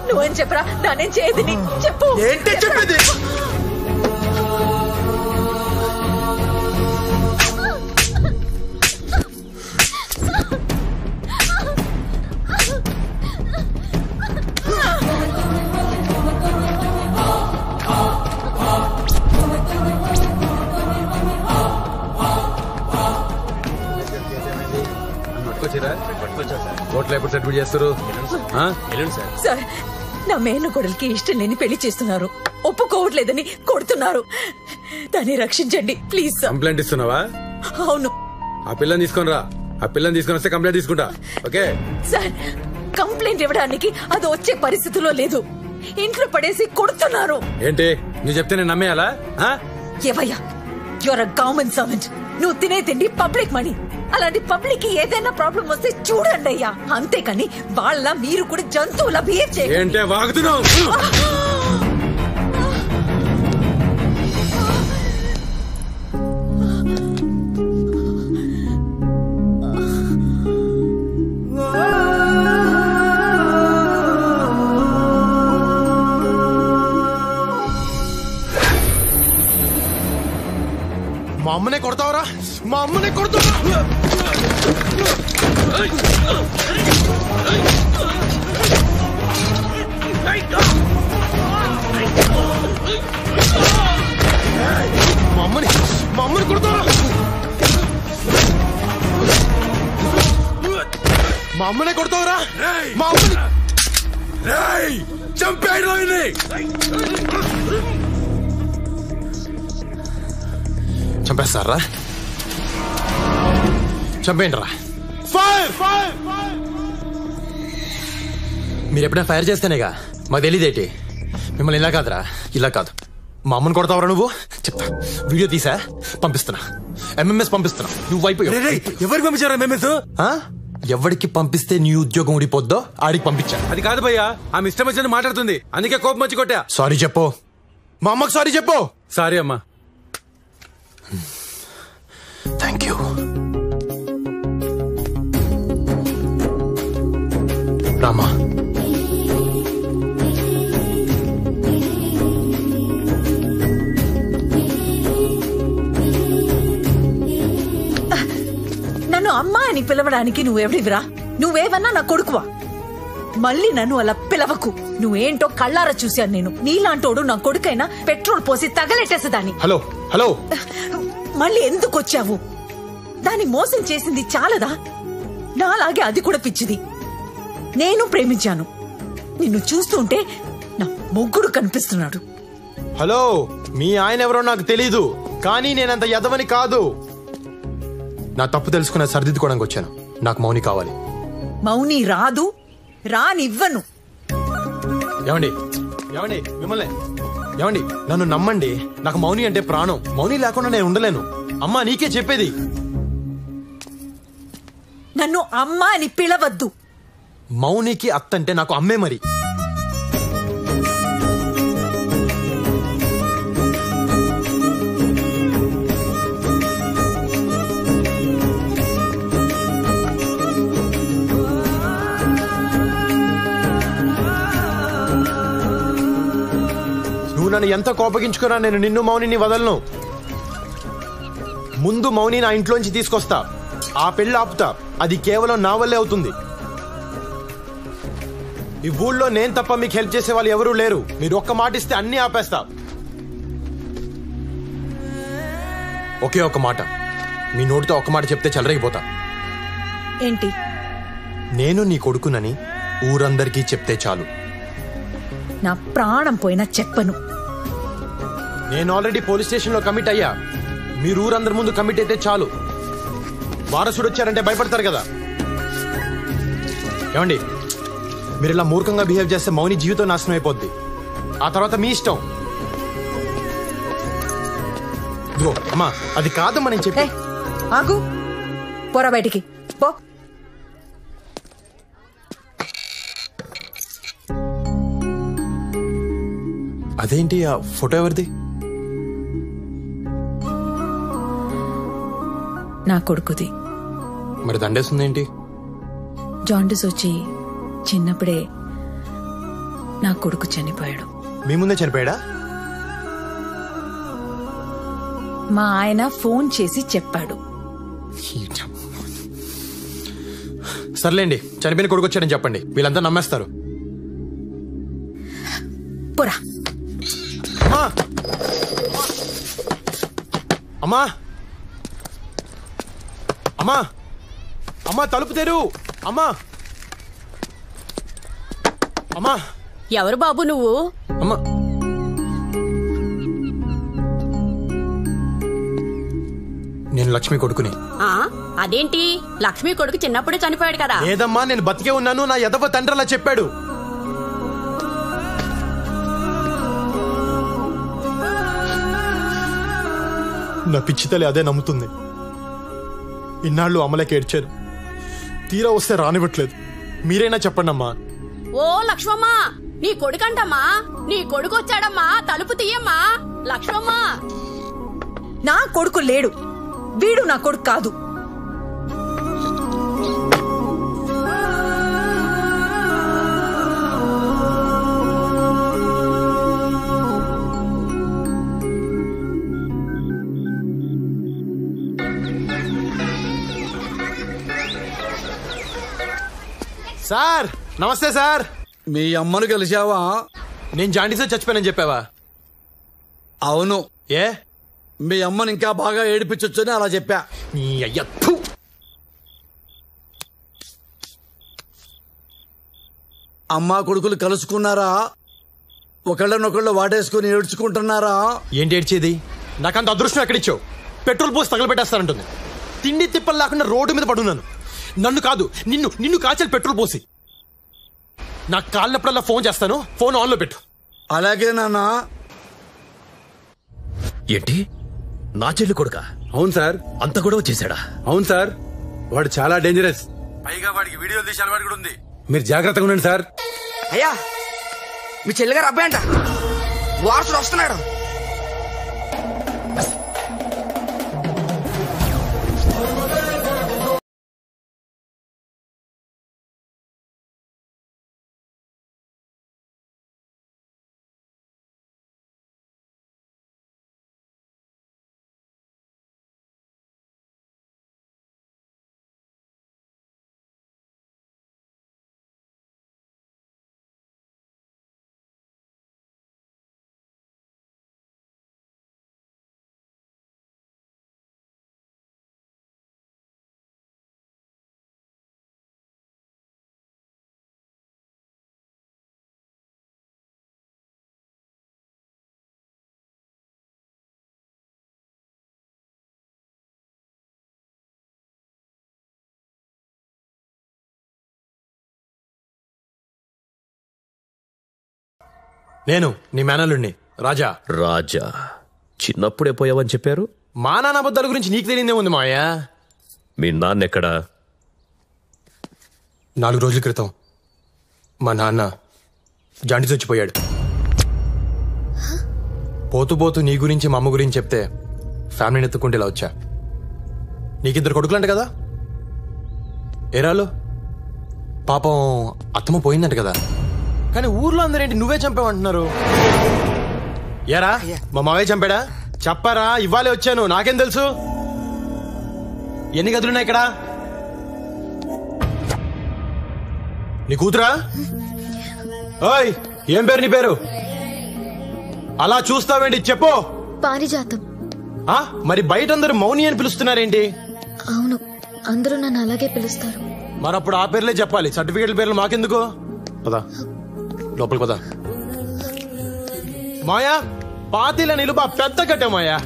నువ్వేం చెప్పరా? దానేం చేయదని చెప్పు. ఏంటి చెప్పేది? ఎప్పుడు సెటిల్ చేస్తారు? సార్ నా మేన కొడలికి ఇష్టం లేని పెళ్లి చేస్తున్నారు, ఒప్పుకోవట్లేదని కొడుతున్నారు. దాన్ని రక్షించండి ప్లీజ్ సార్. కంప్లైంట్ ఇస్తున్నావా? అవును. ఆ పిల్లని తీసుకొని రా. ఆ పిల్లని తీసుకొని వస్తే కంప్లైంట్ తీసుకుంటా. ఓకే సార్ కంప్లైంట్ ఇవ్వడానికి అది వచ్చే పరిస్థితిలో లేదు. ఇంట్లో పడేసి కొడుతున్నారు. ఏంటి నువ్వు చెప్తే నేను నమ్మేయాలా? ఏవయ్యా యువర్ అ గవర్నమెంట్ సర్వెంట్. నువ్వు తినే తిండి పబ్లిక్ మనీ. అలాంటి పబ్లిక్ కి ఏదైనా ప్రాబ్లం వస్తే చూడండి అయ్యా, అంతేకాని వాళ్ళ మీరు కూడా జంతువులా బిహేవ్ చేయండి. ఏంటే వాగుతున్నావు? మా అమ్మనే కొడతావరా? మా అమ్మనే కొడతావరా? మా అమ్మని కొడతావరా? మా అమ్మనే కొడతావరా? మా అమ్మని చంపేయడం. చంపేస్తారా? చంపేయండి రా. ఫైర్! మీరు ఎప్పుడైనా ఫైర్ చేస్తేనేగా మాకు తెలియదేంటి. మిమ్మల్ని ఇలా కాదురా, ఇలా కాదు. మా అమ్మని కొడతావరా నువ్వు? చెప్తా, వీడియో తీసా పంపిస్తున్నా, MMS పంపిస్తున్నా. నువ్వు అయిపోయావు. ఎవరికి పంపించారా MMS? ఎవరికి పంపిస్తే నీ ఉద్యోగం ఊడిపోద్దో ఆడికి పంపించా. అది కాదు భయ్యా, ఆమె ఇష్టం వచ్చినట్టు మాట్లాడుతుంది, అందుకే కోపం వచ్చి కొట్టా. సారీ చెప్పు, మా అమ్మకి సారీ చెప్పు. సారీ అమ్మా. Thank you. రామా, నన్ను అమ్మా అని పిలవడానికి నువ్వెవడివిరా? నువ్వేవన్నా నా కొడుకువా? మళ్ళీ నన్ను అలా పిలవకు. నువ్వేంటో కళ్ళారా చూశాను నేను. నీలాంటోడు నా కొడుకైనా పెట్రోల్ పోసి తగలెట్టేసేదాన్ని. హలో హలో, మళ్ళీ ఎందుకు వచ్చావు? దాన్ని మోసం చేసింది చాలదా? నాలాగే అది కూడా పిచ్చిది. నేను ప్రేమించాను. నిన్ను చూస్తుంటే నా మొగ్గుడు కనిపిస్తున్నాడు. హలో, మీ ఆయన ఎవరో నాకు తెలీదు, కానీ నేనంత ఎదవని కాదు. నా తప్పు తెలుసుకున్న సరిదిద్దుకోవడానికి వచ్చాను. నాకు మౌని కావాలి. మౌని రాదు, రానివ్వను. ఏమండి ఏమండి మిమ్మల్ని ఏమండి, నన్ను నమ్మండి. నాకు మౌని అంటే ప్రాణం. మౌని లేకుండా నేను ఉండలేను. అమ్మా నీకే చెప్పేది. నన్ను అమ్మా అని పిలవద్దు. మౌనికి అత్తంటే నాకు అమ్మే మరి. నువ్వు నన్ను ఎంత కోపగించుకున్నా నేను నిన్ను మౌనిని వదలను. ముందు మౌని నా ఇంట్లోంచి తీసుకొస్తా, ఆ పెళ్లి ఆపుతా. అది కేవలం నా వల్లే అవుతుంది. ఈ ఊళ్ళో నేను తప్ప మీకు హెల్ప్ చేసే వాళ్ళు ఎవరూ లేరు. మీరు ఒక్క మాట ఇస్తే అన్ని ఆపేస్తా. ఒకే ఒక మాట, మీ నోటితో ఒక్క మాట చెప్తే చెలరేగిపోతా. ఏంటి? నేను నీ కొడుకునని ఊరందరికీ చెప్తే చాలు. నా ప్రాణం పోయినా చెప్పను. నేను ఆల్రెడీ పోలీస్ స్టేషన్ లో కమిట్ అయ్యా. మీరు ఊరందరి ముందు కమిట్ అయితే చాలు. వారసుడు వచ్చారంటే భయపడతారు కదా. ఏమండి, మీరు ఇలా మూర్ఖంగా బిహేవ్ చేస్తే మౌని జీవితం నాశనం అయిపోద్ది. ఆ తర్వాత మీ ఇష్టం. ఇదిగో అమ్మా, అది కాదమ్మా నేను చెప్పే. ఆగు, పోరా బయటికి పో. అదేంటి ఆ ఫోటో ఎవరిది? నా కొడుకుది. మరి దండేస్తుందేంటి? జాండిస్ వచ్చి చిన్నప్పుడే నా కొడుకు చనిపోయాడు. మీ ముందే చనిపోయాడా? మా ఆయన ఫోన్ చేసి చెప్పాడు. సర్లేండి, చనిపోయిన కొడుకు వచ్చాడని చెప్పండి, వీళ్ళంతా నమ్మేస్తారు. పోరా. అమ్మా అమ్మా అమ్మా, తలుపు తెరు. అమ్మా అమ్మా ఎవరు బాబు నువ్వు? అమ్మా నేను లక్ష్మి కొడుకుని. ఆ అదేంటి? లక్ష్మి కొడుకు చిన్నప్పుడే చనిపోయాడు కదా. లేదమ్మా, నేను బతికే ఉన్నాను. నా ఎదవ తండ్రి అలా చెప్పాడు. నా పిచ్చితల్లి అదే నమ్ముతుంది. ఇన్నాళ్ళు అమలకి ఏడ్చారు, తీరా వస్తే రానివ్వట్లేదు. మీరైనా చెప్పండి అమ్మా. ఓ లక్ష్మమ్మ, నీ కొడుకంటమ్మా, నీ కొడుకు వచ్చాడమ్మా, తలుపు తీయమ్మా. లక్ష్మమ్మ, నా కొడుకు లేడు, వీడు నా కొడుకు కాదు. సార్ నమస్తే సార్. మీ అమ్మను కలిసావా? నేను జాండీస్తో చచ్చిపోయానని చెప్పావా? అవును. ఏ మీ అమ్మని ఇంకా బాగా ఏడిపించొచ్చని అలా చెప్పా. అమ్మా కొడుకులు కలుసుకున్నారా? ఒకళ్ళనొకళ్ళు వాటేసుకుని ఏడ్చుకుంటున్నారా? ఏంటి ఏడ్చేది? నాకంత అదృష్టం ఎక్కడిచ్చావు? పెట్రోల్ పోసి తగలబెట్టేస్తానంటుంది. తిండి తిప్పలు లేకుండా రోడ్డు మీద పడున్నాను. నన్ను కాదు, నిన్ను కాల్చాలి పెట్రోల్ పోసి. నాకు కాలినప్పుడల్లా ఫోన్ చేస్తాను, ఫోన్ ఆన్లో పెట్టు. అలాగే నాన్న. ఏంటి, నా చెల్లి కొడుకా? అవును సార్. అంత గొడవ చేశాడా? అవును సార్, వాడు చాలా డేంజరస్. పైగా వాడికి వీడియోలు తీసే అలవాటు కూడా ఉంది. మీరు జాగ్రత్తగా ఉండండి సార్. అయ్యా, మీ చెల్లిగారు అబ్బాయి అంట, వారసుడు వస్తున్నాడు. నేను నీ మేనల్లుడిని, రాజా. రాజా, చిన్నప్పుడే పోయావని చెప్పారు. మా నాన్న అబద్ధాల గురించి నీకు తెలియదే ఉంది మాయా. మీ నాన్న ఎక్కడా? 4 రోజుల క్రితం మా నాన్న జాండీస్ వచ్చిపోయాడు. పోతూ పోతూ నీ గురించి మా అమ్మ గురించి చెప్తే ఫ్యామిలీని ఎత్తుకుంటే ఇలా వచ్చా. నీకిద్దరు కొడుకులంట కదా, ఏరాలు పాపం అత్తమ్మ పోయిందంట కదా. కానీ ఊర్లో అందరేంటి నువ్వే చంపావంటున్నారు. ఏరా, మా మావయ్య చంపాడా? చెప్పారా? ఇవ్వాలే వచ్చాను, నాకేం తెలుసు. ఎన్ని గదులున్నాయి ఇక్కడ? నీ కూతురా? ఓయ్, ఏం పేరు నీ పేరు? అలా చూస్తావేంటి, చెప్పు. పారిజాతం. మరి బయట అందరూ మౌని అని పిలుస్తున్నారేంటి? అవును, అందరూ నన్ను అలాగే పిలుస్తారు. మరప్పుడు ఆ పేర్లే చెప్పాలి, సర్టిఫికేట్ల పేర్లు మాకెందుకు? పదా లోపలికి పదా. మాయా, పాతీల నిలుబా పెద్ద కట్టే మాయా,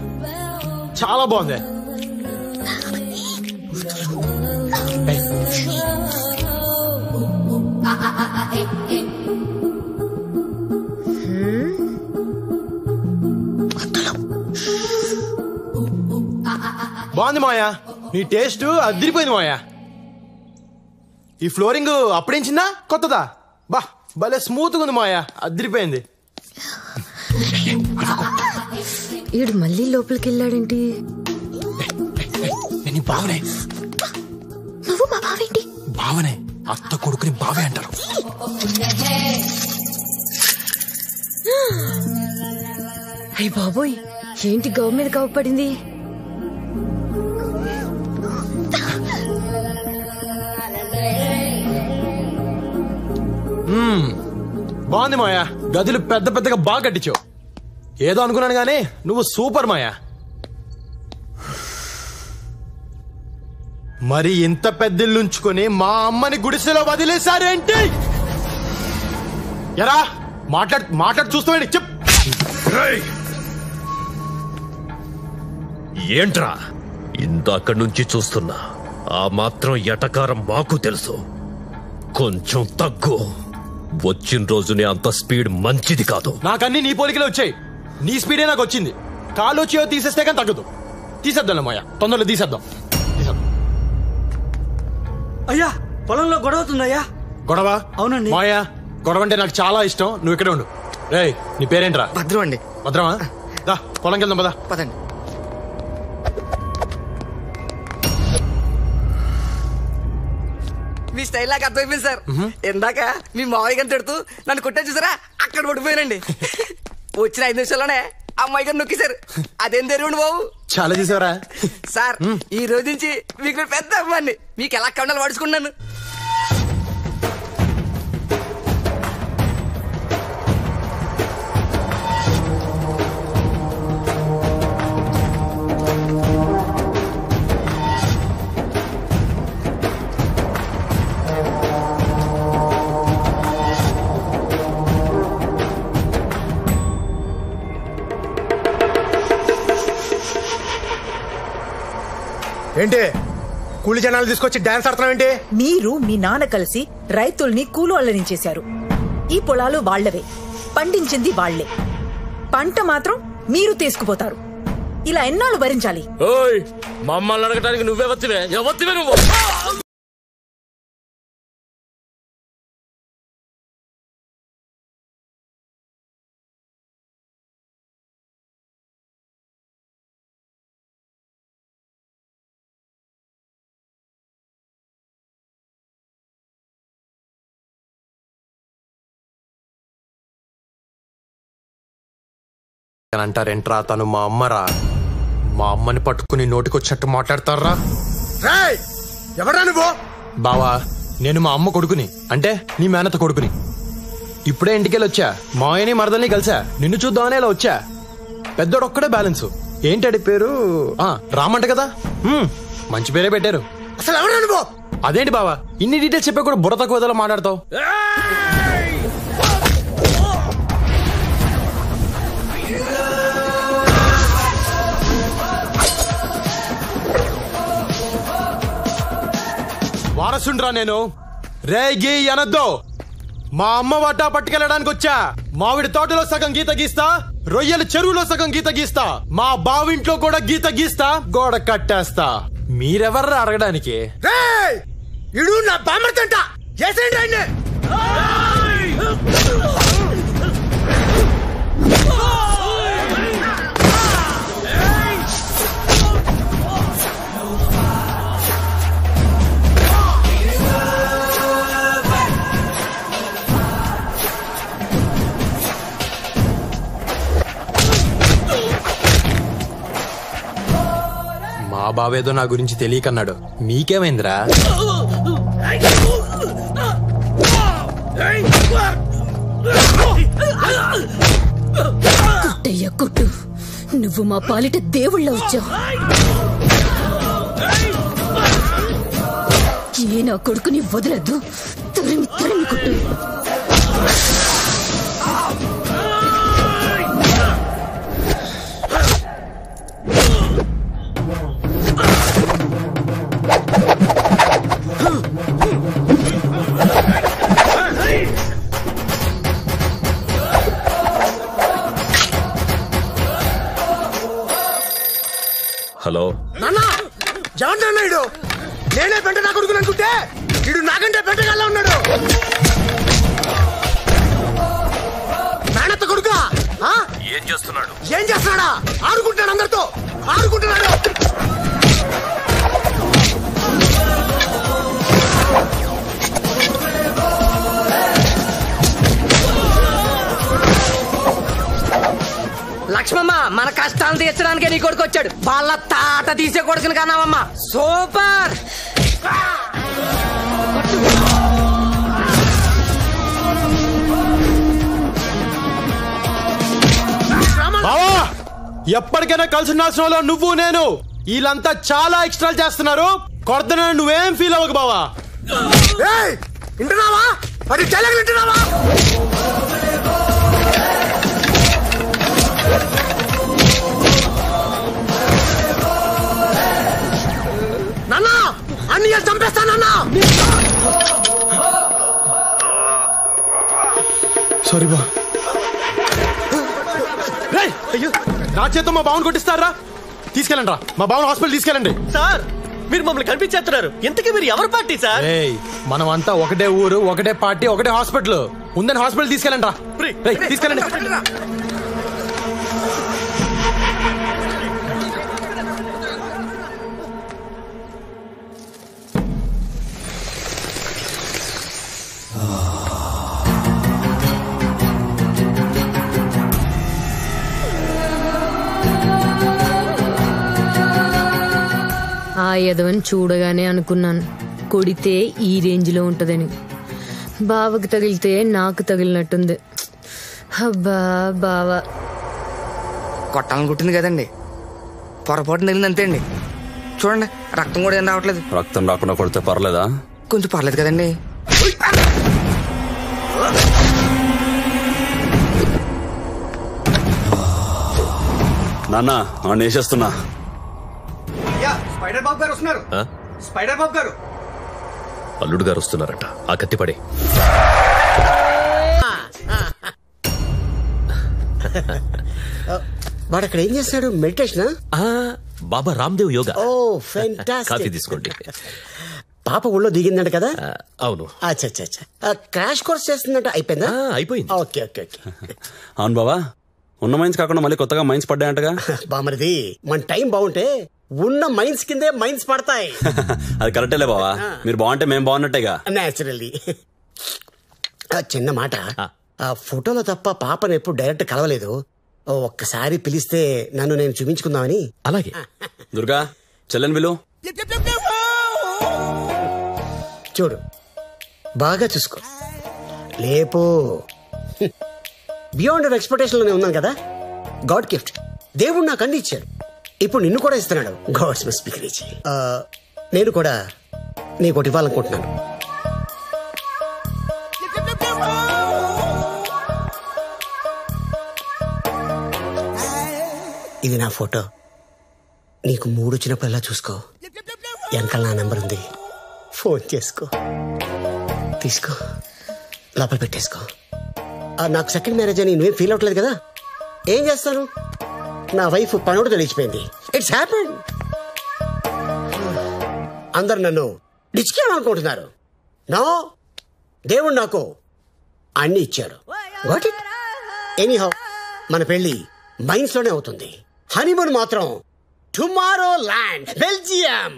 చాలా బాగుంది. బాగుంది మాయా, నీ టేస్ట్ అదిరిపోయింది మాయా. ఈ ఫ్లోరింగ్ అప్పుడేంచిందా కొత్తదా? బా భలే స్మూత్ గా ఉంది మాయా, అదిరిపోయింది. ఈడు మళ్ళీ లోపలికి వెళ్ళాడేంటి? నేను బావనే. నువ్వు మా బావేంటి? బావనే, అత్త కొడుకుని బావే అంటారు. అయ్య బాబోయ్, ఏంటి గవ్ మీద గవ్ పడింది? బాగుంది మాయా, గదులు పెద్ద పెద్దగా బాగా కట్టించావు. ఏదో అనుకున్నాను గానీ నువ్వు సూపర్ మాయా. మరి ఇంత పెద్దిల్లుంచుకొని మా అమ్మని గుడిసెలో వదిలేశారేంటి? ఎరా మాట్లాడు చూస్తామండి చెప్. ఏంట్రా ఇందాక నుంచి చూస్తున్నా, ఆ మాత్రం ఎటకారం మాకు తెలుసు. కొంచెం తగ్గు. వచ్చిన రోజునే అంత స్పీడ్ మంచిది కాదు. నాకన్నీ నీ పోలికలే వచ్చాయి. నీ స్పీడే నాకు వచ్చింది. కాలు వచ్చి తీసేస్తే కానీ తగ్గదు. తీసేద్దాం మాయా, తొందరలో తీసేద్దాం. అయ్యా పొలంలో గొడవ అవుతుందయ్యా. గొడవ? అవునండి. మాయా గొడవ అంటే నాకు చాలా ఇష్టం. నువ్వు ఇక్కడే ఉండు. రేయ్ నీ పేరేంట్రా? భద్రం అండి. భద్రమా? దా పొలంకి వెళ్దాం పదా. పదండి. మీ స్టైల్ నాకు అర్థమైపోయింది సార్. ఇందాక మీ మావయ్య గారిని తిడుతూ నన్ను కొట్టే చూసారా, అక్కడ పడిపోయానండి. వచ్చిన 5 నిమిషాల్లోనే అమ్మాయి గారు నొక్కేశారు. అదేం జరిగింది బాబు? చాలా చేసావరా సార్. ఈ రోజు నుంచి మీకు నేను పెద్ద అమ్మాయిని. మీకు ఎలా కండలు పడుచుకున్నాను. ఏంటి కూలి జనాలు తీసుకొచ్చి డాన్స్ ఆడుతున్నావేంటి? మీరు మీ నాన్న కలిసి రైతుల్ని కూలోళ్ళని చేశారు. ఈ పొలాలు వాళ్లవే, పండించింది వాళ్లే. పంట మాత్రం మీరు తీసుకుపోతారు. ఇలా ఎన్నాళ్ళు భరించాలి? మమ్మల్ని అడగటానికి నువ్వే వత్తివే నువ్వు. అంటారేంట్రా? తను మా అమ్మరా. మా అమ్మని పట్టుకుని నోటికొచ్చినట్టు మాట్లాడతారా? ఎవరా నువ్వు? బావా నేను మా అమ్మ కొడుకుని, అంటే నీ మేనత కొడుకుని. ఇప్పుడే ఇంటికెళ్ళి వచ్చా. మాయని మరదల్ని కలిసా. నిన్ను చూద్దామనే ఇలా వచ్చా. పెద్దోడొక్కడే బ్యాలెన్స్. ఏంటడి పేరు? రామంట కదా. మంచి పేరే పెట్టారు. అసలు ఎవరా నువ్వు? అదేంటి బావా ఇన్ని డీటెయిల్స్ చెప్పా కూడా బుర్ర తక్కువ విధాలో మాట్లాడతావు? వారసుండ్రా నేను. రేగి అనద్దు. మా అమ్మ వాటా పట్టుకెళ్ళడానికి వచ్చా. మామిడి తోటలో సగం గీత గీస్తా, రొయ్యల చెరువులో సగం గీత గీస్తా, మా బావింట్లో కూడా గీత గీస్తా, గోడ కట్టేస్తా. మీరెవర్రా అడగడానికి? ఇడు నా బామర్తంట చేసేయండి. మా బావేదో నా గురించి తెలియకన్నాడు. మీకేమైందిరా? కుట్టయ్య కుట్టు. నువ్వు మా పాలిట దేవుళ్ళ వచ్చావు. ఏ నా కొడుకుని వదలద్దు. తరిమి తరిమి కుట్టు. హలో నాన్నా జవన్ ఇడు. నేనే పెంట నా కొడుకుని అనుకుంటే ఇడు నాకంటే పెంటగాల్లా ఉన్నాడు. మేనత్త కొడుకా? ఏం చేస్తున్నాడు? ఏం చేస్తున్నాడా? ఆడుకుంటాడు, అందరితో ఆడుకుంటున్నాడు. లక్ష్మమ్మ మన కష్టాలు తీర్చడానికే నీ కొడుకు వచ్చాడు. వాళ్ళ తాట తీసే కొడుకుని కన్నావమ్మా. సూపర్. బావా ఎప్పటికైనా కలిసి ఉండాల్సిన వాళ్ళు నువ్వు నేను. వీళ్ళంతా చాలా ఎక్స్ట్రా చేస్తున్నారు. కొడుతున్నా నువ్వేం ఫీల్ అవ్వకు బావా. వింటున్నావా? అది తెలగలింటున్నావా? నాన్న అన్ని చంపేస్తానన్నా. సారీ బా. అయ్యో నా చేత మా బావను కొట్టిస్తారా? తీసుకెళ్ళండి రా, మా బావను హాస్పిటల్ తీసుకెళ్ళండి. సార్ మీరు మమ్మల్ని కనిపించేస్తున్నారు. ఇంతకీ మీరు ఎవరు పార్టీ సార్? మనం అంతా ఒకటే ఊరు, ఒకటే పార్టీ, ఒకటే హాస్పిటల్ ఉందని హాస్పిటల్ తీసుకెళ్ళండి రా. తీసుకెళ్ళండి. ఆ యదవని చూడగానే అనుకున్నాను కొడితే ఈ రేంజ్ లో ఉంటదని. బావకి తగిలితే నాకు తగిలినట్టుంది. అబ్బా బావా కొట్టాలని కుట్టింది కదండి, పొరపాటు తగిలింది అంతే అండి. చూడండి రక్తం కూడా ఏం రావట్లేదు. రక్తం రాకుండా కొడితే పర్లేదా? కొంచెం పర్లేదు కదండి. నాన్న నేను వేసేస్తున్నా. స్పైడర్ బాబు గారు వస్తున్నారు. స్పైడర్ బాబు గారు. అల్లుడు గారు వస్తున్నారట. ఆ కత్తిపడే. వాడు అక్కడ ఏం చేస్తాడు? మెడిటేషన్? బాబా Ramdev yoga. Oh fantastic. Coffee తీసుకోండి. పాప ఊళ్ళో దిగిందంట కదా? అవును. క్రాష్ కోర్స్ చేస్తుందంట. అయిపోయిందా? అయిపోయింది. Okay okay okay. అవును బావా, ఉన్న మైన్స్ కాకుండా మళ్ళీ కొత్తగా మైన్స్ పడ్డాయంటగా? బామరిది మన టైం బాగుంటే ఉన్న మైన్స్ కిందే మైన్స్ పడతాయి. అది కరెక్టేలే బావా, మీరు బాగుంటే మేము బాగున్నట్టేగా. నేచురల్లీ. చిన్న మాట, ఆ ఫోటోలో తప్ప పాపను ఎప్పుడు డైరెక్ట్ కలవలేదు. ఒక్కసారి పిలిస్తే నన్ను నేను చూపించుకుందామని. అలాగే. దుర్గా చెల్లెన్ విలు. చూడు బాగా చూసుకో. లేపు. బియాండ్ అవర్ ఎక్స్పెక్టేషన్ లోనే ఉన్నాను కదా. God gift. దేవుడు నాకు అన్ని ఇచ్చాడు, ఇప్పుడు నిన్ను కూడా ఇస్తున్నాడు. God's must be crazy. నేను కూడా నీకు ఇవ్వాలనుకుంటున్నాను. ఇది నా ఫోటో. నీకు మూడు వచ్చినప్పుడల్లా చూసుకో. వెనకాల నా నెంబర్ ఉంది, ఫోన్ చేసుకో. తీసుకో, లోపల పెట్టేసుకో. నాకు సెకండ్ మ్యారేజ్ అని నువ్వేం ఫీల్ అవట్లేదు కదా? ఏం చేస్తాను, నా వైఫ్ పనోడు తెలిసిపోయింది. It's happen. అందరు నన్ను డిచ్కేయాలనుకుంటున్నారు. నో, దేవుడు నాకు అన్ని ఇచ్చాడు. Got it. ఎనీహౌ మన పెళ్లి మైన్స్ లోనే అవుతుంది. హనీమూన్ మాత్రం టుమారో ల్యాండ్, బెల్జియం.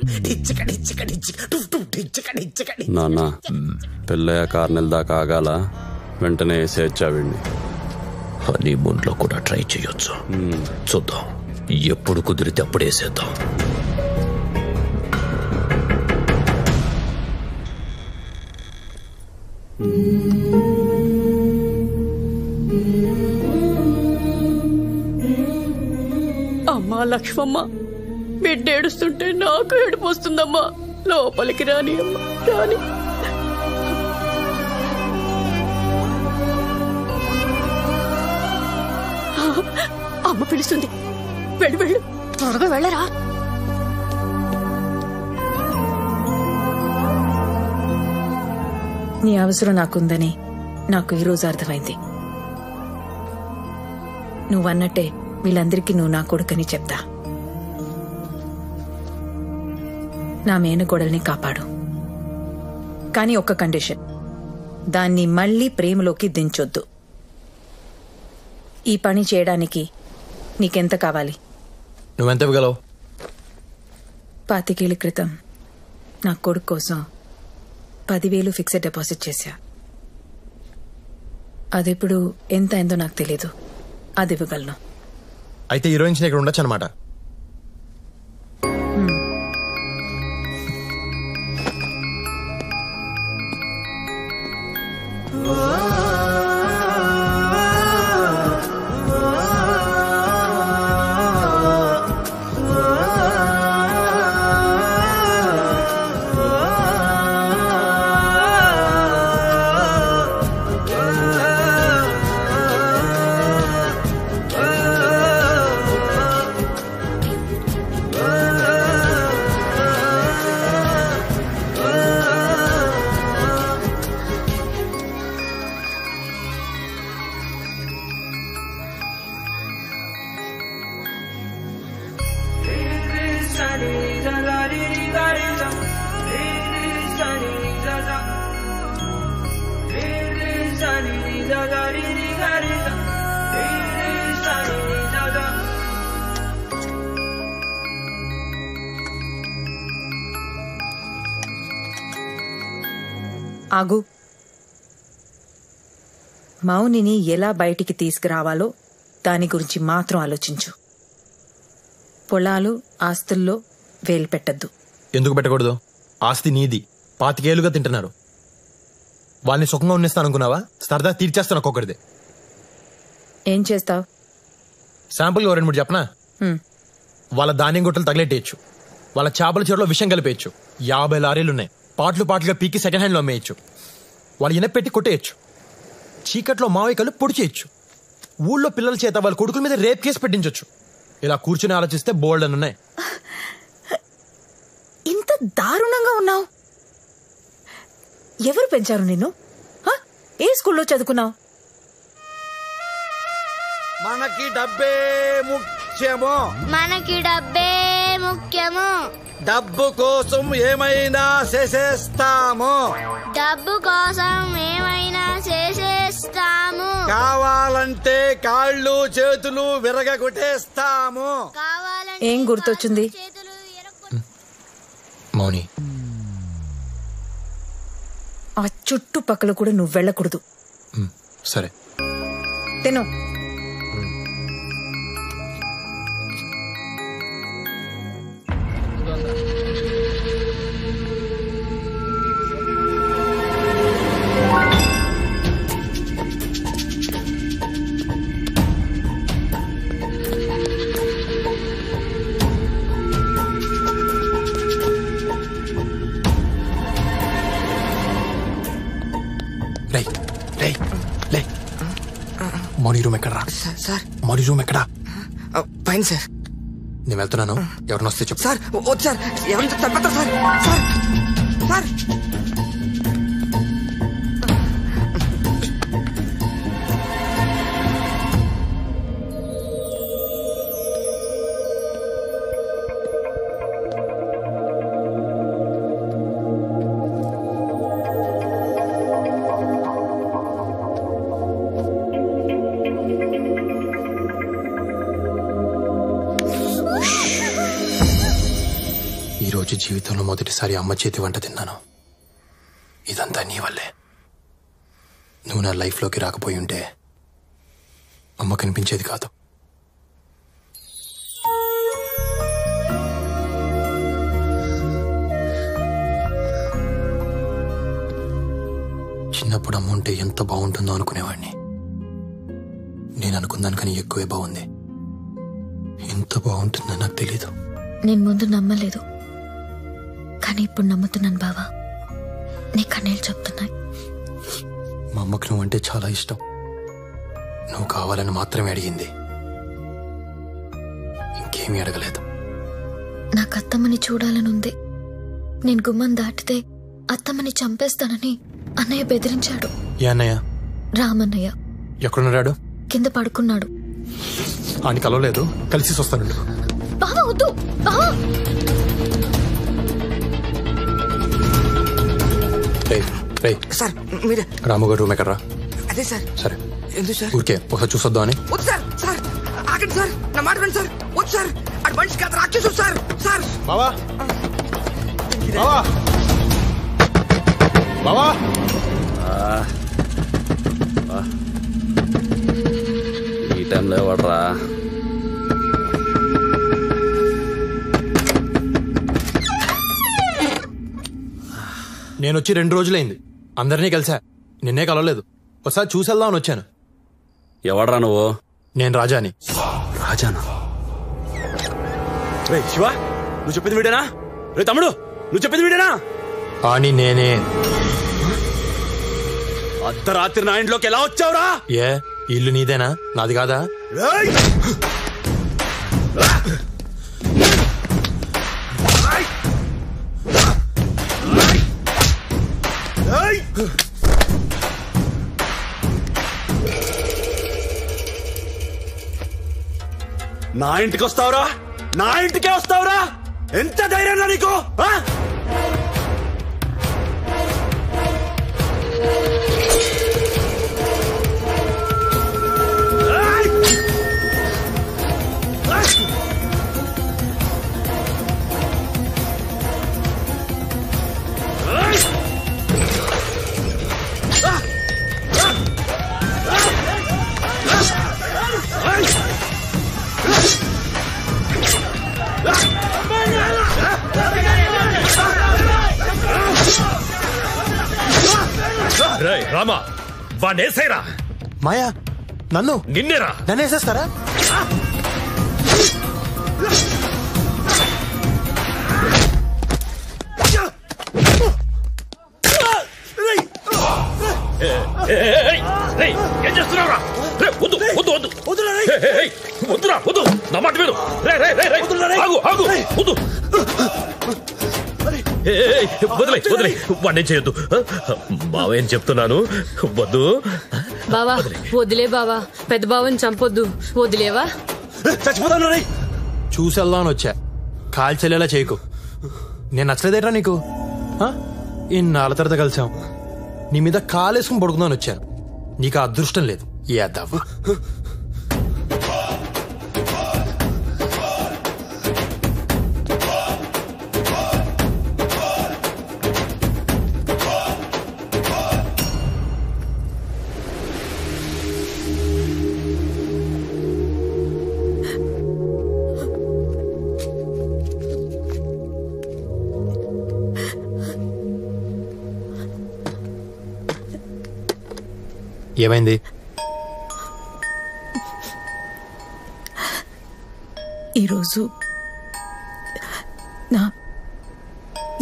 నాన్న పెళ్ళయ్యాక 6 నెలల దాకా ఆగాల, వెంటనే వేసేచ్చావండి. హనీమూన్ లో కూడా ట్రై చేయొచ్చు. చూద్దాం, ఎప్పుడు కుదిరితే అప్పుడు వేసేద్దాం. అమ్మా లక్ష్మమ్మ, బిడ్డ ఏడుస్తుంటే నాకు ఏడుపు వస్తుందమ్మా. లోపలికి రాని అమ్మా, రాని. అమ్మ పిలుస్తుంది, వెళ్ళు వెళ్ళు, త్వరగా వెళ్ళరా. నీ అవసరం నాకుందని నాకు ఈరోజు అర్థమైంది. నువ్వన్నట్టే వీళ్ళందరికీ నువ్వు నా కొడుకని చెప్తా. నా మేనకోడల్ని కాపాడు, కానీ ఒక్క కండిషన్, దాన్ని మళ్ళీ ప్రేమలోకి దించొద్దు. ఈ పని చేయడానికి నీకెంత కావాలి? నువ్వెంత ఇవ్వగలవు? 25 ఏళ్ల క్రితం నా కొడుకు కోసం 10,000 ఫిక్స్డ్ డిపాజిట్ చేశా. అదెప్పుడు ఎంత అయిందో నాకు తెలీదు. అది ఇవ్వగలను. అయితే హీరోయిన్స్ ఇక్కడ ఉండొచ్చు అనమాట. ఆగు. మౌనిని ఎలా బయటికి తీసుకురావాలో దాని గురించి మాత్రం ఆలోచించు. పొలాలు ఆస్తుల్లో వేలు పెట్టద్దు. ఎందుకు పెట్టకూడదు? ఆస్తి నీది, 25 ఏళ్లుగా తింటున్నారు. వాళ్ళని సుఖంగా ఉన్నిస్తాను అనుకున్నావా? సరదా తీర్చేస్తాను ఒక్కొక్కరిది. ఏం చేస్తావు? శాంపుల్ 2-3 చెప్పనా? వాళ్ళ ధాన్యం గుట్టలు తగిలెట్టేయచ్చు, వాళ్ళ చేపల చెరువులో విషం కలిపేయచ్చు, 50 లారీలున్నాయి, పాటలుగా పీకి సెకండ్ హ్యాండ్ లో అమ్మేయచ్చు, వాళ్ళు ఇనపెట్టి కొట్టేయచ్చు, చీకట్లో మావయ్యకలు పొడి చేయొచ్చు, ఊళ్ళో పిల్లల చేత వాళ్ళ కొడుకుల మీద రేప్ కేసు పెట్టించొచ్చు. ఇలా కూర్చుని ఆలోచిస్తే బోల్డ్ అని ఉన్నాయి. ఇంత దారుణంగా ఉన్నావు. ఎవరు పెంచారు నిన్ను? ఏ స్కూల్లో చదువుకున్నావు? మనకి డబ్బే ముఖ్యము, మనకి డబ్బే ముఖ్యము. డబ్బు కోసం ఏమైనా చేసేస్తాము, డబ్బు కోసం ఏమైనా చేసేస్తాము. కావాలంటే కాళ్ళు చేతులు విరగొట్టేస్తాము. ఏం గుర్తొచ్చింది? మౌని, ఆ చుట్టుపక్కల కూడా నువ్వు వెళ్ళకూడదు. సరే తిను. మౌని రూమ్ ఎక్కడరా? సార్ మౌని రూమ్ ఎక్కడా? పైన సార్. నేను వెళ్తున్నాను, ఎవరిని వస్తే చెప్పు. సార్ వద్దు సార్, ఎవరిని చంపేస్తారు సార్. సార్ సార్ ఈరోజు జీవితంలో మొదటిసారి అమ్మ చేతి వంట తిన్నాను. ఇదంతా నీ వల్లే. నువ్వు నా లైఫ్లోకి రాకపోయి ఉంటే అమ్మ కనిపించేది కాదు. చిన్నప్పుడు అమ్మ ఉంటే ఎంత బాగుంటుందో అనుకునేవాడిని. నేను అనుకున్నాను ఎక్కువే బాగుంది. ఎంత బాగుంటుందో నాకు తెలీదు. నేను ముందు నమ్మలేదు, కానీ ఇప్పుడు నమ్ముతున్నాను బావా. నీ కన్నీళ్ళు చెప్తున్నాయి. మా అమ్మకు నువ్వంటే చాలా ఇష్టం. నువ్వు కావాలని మాత్రమే అడిగింది, ఇంకేమీ అడగలేదు. నాకు అత్తమ్మని చూడాలనుంది. నేను గుమ్మం దాటితే అత్తమ్మని చంపేస్తానని అన్నయ్య బెదిరించాడు. ఏ అన్నయ్య? రామన్నయ్య. ఎక్కడున్నాడు? కింద పడుకున్నాడు. ఆయన కలవలేదు, కలిసి వస్తాను. బావా వద్దు. బావా సార్ మీరే. రాముగారు రూమ్ ఎక్కడరా? అదే సార్. సరే ఎందుకు సార్? ఊరికే ఒకసారి చూసొద్దాం అని. వద్దు సార్. సార్ ఆగండి సార్, నా మాట వినండి సార్. వద్దు సార్, అటు మనిషి కాదు రాక్షసుడు సార్. సార్ బావా, బావా, బావా. ఈ టైంలో ఎవడరా? నేను వచ్చి 2 రోజులైంది. అందరినీ కలిసా, నిన్నే కలవలేదు. ఒకసారి చూసేద్దామని వచ్చాను. ఎవడరా నువ్వు? నేను రాజాని. రాజానా? రే శివ, నువ్వు చెప్పింది వీడేనా? రే తమ్ముడు, నువ్వు చెప్పింది వీడేనా? అని నేనే. అర్ధరాత్రి నా ఇంట్లోకి ఎలా వచ్చావురా? ఏ ఇల్లు నీదేనా, నాది కాదా? నా ఇంటికి వస్తావురా? నా ఇంటికే వస్తావురా? ఎంత ధైర్యం నీకు? రామా వాడేసేరా. మాయా నన్ను నిన్నేరా. నన్ను వేసేస్తారా? ఏం చేస్తున్నావురా? వద్దు వద్దు వద్దు వద్దురా వద్దు, నా మాట విను. ఆగు ఆగు వద్దు, వదిలే వదిలే, వాడిని చేయొద్దు. బావేం చెప్తున్నాను, వద్దు. బావా వదిలే బావా, పెద్ద బావని చంపొద్దు, వదిలేవా? చచ్చిపోతాను. చూసి వెళ్దామని వచ్చా, కాల్చెల్లేలా చేయకు. నేను నచ్చలేదేట్రా నీకు? ఇన్నాళ్ళ తర్వాత కలిసాం, నీ మీద కాలేసుకుని పడుకుందామని వచ్చాను. నీకు ఆ అదృష్టం లేదు. ఏదవ్వ ఏమైంది? ఈరోజు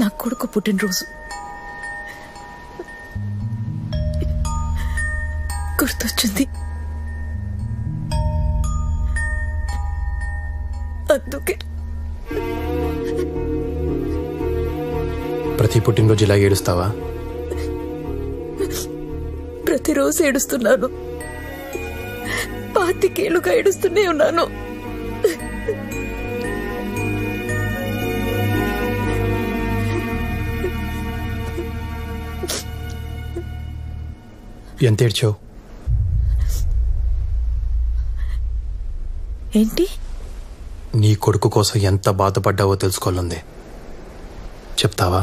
నా కొడుకు పుట్టినరోజు. గుర్తొచ్చింది, అందుకే. ప్రతి పుట్టినరోజు ఇలా ఏడుస్తావా? ప్రతిరోజు ఏడుస్తున్నాను, 25 ఏళ్లుగా ఏడుస్తూనే ఉన్నాను. ఎంత ఏడ్చావు? ఏంటి? నీ కొడుకు కోసం ఎంత బాధపడ్డావో తెలుసుకోవాలంది. చెప్తావా?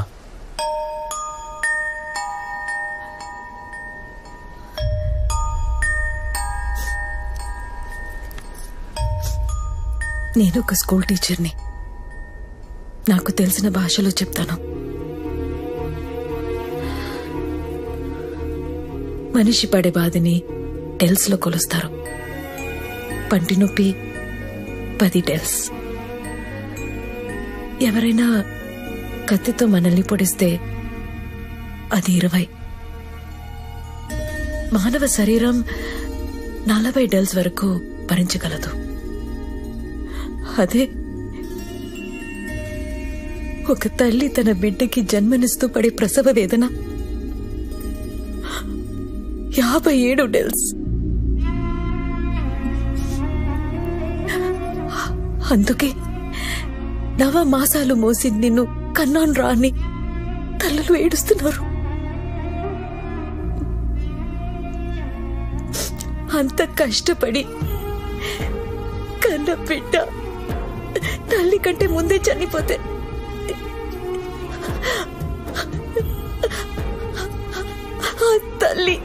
నేను ఒక స్కూల్ టీచర్ని, నాకు తెలిసిన భాషలో చెప్తాను. మనిషి పడే బాధని డెల్స్ లో కొలుస్తారు. పంటి నొప్పి 10 డెల్స్. ఎవరైనా కత్తితో మనల్ని పొడిస్తే అది 20. మానవ శరీరం 40 డెల్స్ వరకు భరించగలదు. అదే ఒక తల్లి తన బిడ్డకి జన్మనిస్తూ పడే ప్రసవ వేదన 57 డెల్స్. అందుకే 9 మాసాలు మోసి నిన్ను కన్నాను రాని తల్లులు ఏడుస్తున్నారు. అంత కష్టపడి కన్న బిడ్డ తల్లి కంటే ముందే చనిపోతే ఆ తల్లి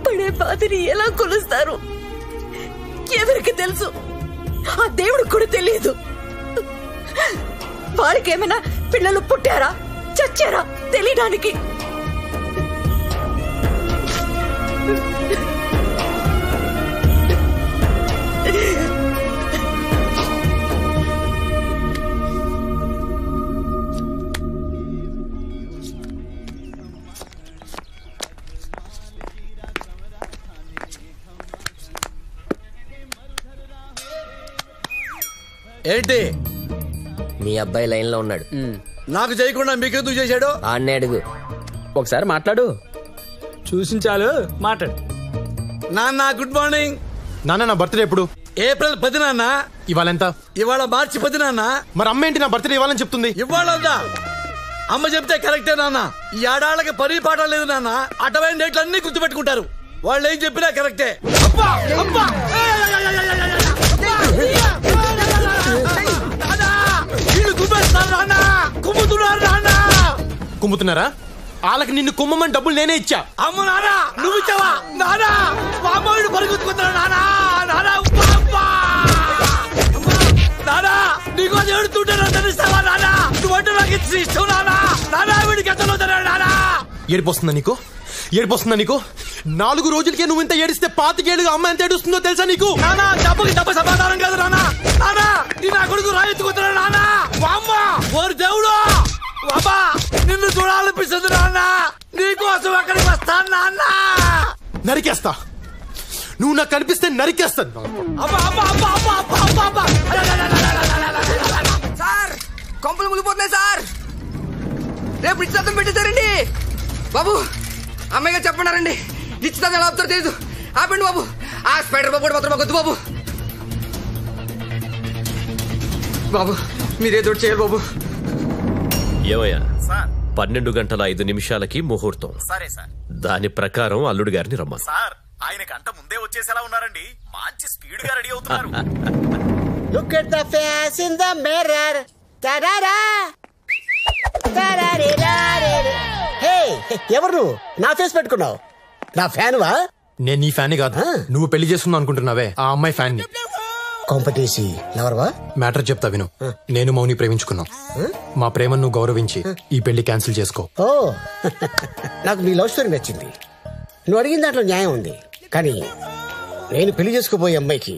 పడే బాధని ఎలా కొలుస్తారు? ఎవరికి తెలుసు? ఆ దేవుడికి కూడా తెలియదు. వాడికేమైనా పిల్లలు పుట్టారా చచ్చారా తెలియడానికి? ఏంటి? మీ అబ్బాయి లైన్ లో ఉన్నాడు. నాకు చేయకుండా మీకెందుకు చేశాడు? ఆన్నే అడుగు. ఒకసారి మాట్లాడు. చూసించాలు మాట్లాడు. నాన్న గుడ్ మార్నింగ్. నాన్న నా బర్త్డే ఎప్పుడు? ఏప్రిల్ 10 నాన్న. ఇవాళ ఎంత? ఇవాళ మార్చి 10 నాన్న. మరి అమ్మ ఏంటి నా బర్త్డే ఇవ్వాలని చెప్తుంది? ఇవ్వాలందా? అమ్మ చెప్తే కరెక్టే నాన్న. ఈ ఆడాళ్ళకి పని పాట లేదు నాన్న. అటవైన డేట్లు అన్ని గుర్తుపెట్టుకుంటారు. వాళ్ళు ఏం చెప్పినా కరెక్టే. కుమ్ముతున్నారా? వాళ్ళకి నిన్ను కుమ్మమని డబ్బులు నేనే ఇచ్చా. అమ్మ నానా నువ్వు ఇచ్చావా? నానా మామూలు పరిగెత్తుకుంటున్నా. నానా నానా నానా నీకోసం ఏడుతుంటారా తెలుస్తావా? నానా నువ్వంటే నాకు ఇష్టం. నానా నానా వీడికి ఎంత నానా. ఏడిపోస్తుందా నీకు? ఏడిపోస్తుందా నీకు? 4 రోజులకే నువ్వు ఇంత ఏడిస్తే 25 ఏళ్ళుగా అమ్మ ఎంత ఏడుస్తుందో తెలుసా నీకు? నానా డబ్బుకి డబ్బు సమాధానం కాదు నానా. నానా నీ నా కొడుకు రాయెత్తుకుంటున్నా. నానా అమ్మ ఓరు దేవుడు అమ్మా నిన్ను చూడాలనిపిస్తుంది నాన్న. నీకోసం అక్కడికి వస్తాను నాన్న. నరికేస్తా. నువ్వు నాకు కనిపిస్తే నరికేస్తాను. సార్ కొంపలు ములిపోతున్నాయి సార్. రేపు నిశ్చితార్థం పెట్టేశారండి బాబు. అమ్మాయి గారు చెప్పన్నారండి నిశ్చితార్థం ఎలా ఆపుతారో తెలియదు. ఆపండి బాబు. ఆ స్పైడర్ బాబు మాత్రం మాకు వద్దు బాబు. బాబు మీరేదో చేయాలి బాబు. ఏమయ్యా 12 గంటల 5 నిమిషాలకి ముహూర్తం. సరే సార్. దాని ప్రకారం అల్లుడు గారిని రమ్మను. సార్ ఆయన గంట ముందే వచ్చేసేలా ఉన్నారండి. మంచి స్పీడ్ గా రెడీ అవుతున్నారు. Look at the face in the mirror. Ta-da-da. Hey, ఎవరు నువ్వు? నా ఫేస్ పెట్టుకున్నావు. నా ఫ్యాన్ వా? నేను నీ ఫ్యాన్ కాదు. నువ్వు పెళ్లి చేసుకుందాం అనుకుంటున్నావే ఆ అమ్మాయి ఫ్యాన్ ని. కాంపిటీసి లవర్వా? మ్యాటర్ చెప్తా విను. నేను మౌని ప్రేమించుకున్నాం. మా ప్రేమను నువ్వు గౌరవించి ఈ పెళ్లి క్యాన్సిల్ చేసుకో. ఓ నాకు నీ లవ్ స్టోరీ నచ్చింది. నువ్వు అడిగిన దాంట్లో న్యాయం ఉంది. కానీ నేను పెళ్లి చేసుకోబోయే అమ్మాయికి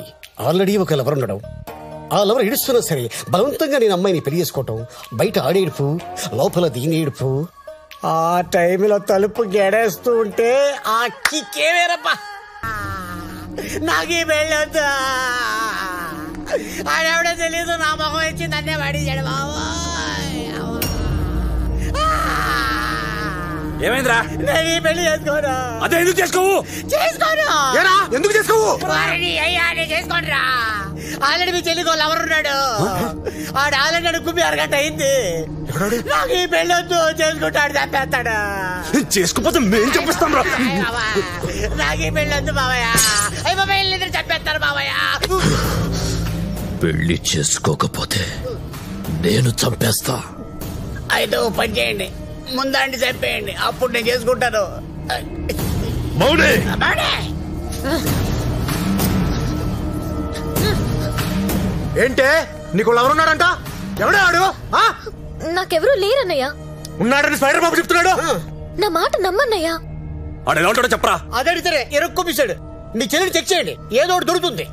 ఆల్రెడీ ఒక లవర్ ఉండడం, ఆ లవర్ ఏడుస్తున్నా సరే బలవంతంగా నేను అమ్మాయిని పెళ్లి చేసుకోవటం, బయట ఆడేడుపు లోపల దీని ఏడుపు, ఆ టైంలో తలుపు గెడేస్తూ ఉంటే ఆ కిక్కే వేరబ్బా. నాకే పెళ్ళొద్దా? ఆడెవడో తెలీదు నా మొహం ఇచ్చి నన్నే వాడించాడు బాబు. ఏమైందిరా? నేను ఈ పెళ్లి చేసుకోను. అదే ఎందుకు చేసుకోవు? చేసుకోను. ఏరా ఎందుకు చేసుకోవు? అయ్యా నేను చేసుకోనరా. ఆల్రెడీ మీ చెల్లికో లవర్ ఉన్నాడు. ఆడు ఆల్రెడీ అడుగుమి 6 గంట అయింది. నాకు ఈ పెళ్లి వద్దు. చేసుకుంటాడు చంపేస్తాడు. చేసుకోపోతే మేం చంపిస్తాం రా. నాకు ఈ పెళ్లి వద్దు బావయ్య. అయ్యి బాబాయ్ ఇద్దరు చంపేస్తారు బావయ్య. పెళ్లి చేసుకోకపోతే నేను చంపేస్తా. అయితే ఓ పని చేయండి, ముందండి చంపేయండి, అప్పుడు నేను చేసుకుంటాను. మౌని ఏంటే నీకు ఎవరున్నాడంట? ఎవడే ఆడు? నాకెవరూ లేరన్నయ్య. ఉన్నాడని స్పైడర్ బాబు చెప్తున్నాడు. నా మాట నమ్మన్నయ్యా. ఆడు ఎలా ఉంటాడో చెప్పరా. అదడితే ఎరక్కొప్పిస్తాడు. మీ చెల్లిని చెక్ చేయండి, ఏదో ఒకటి దొరుకుతుంది.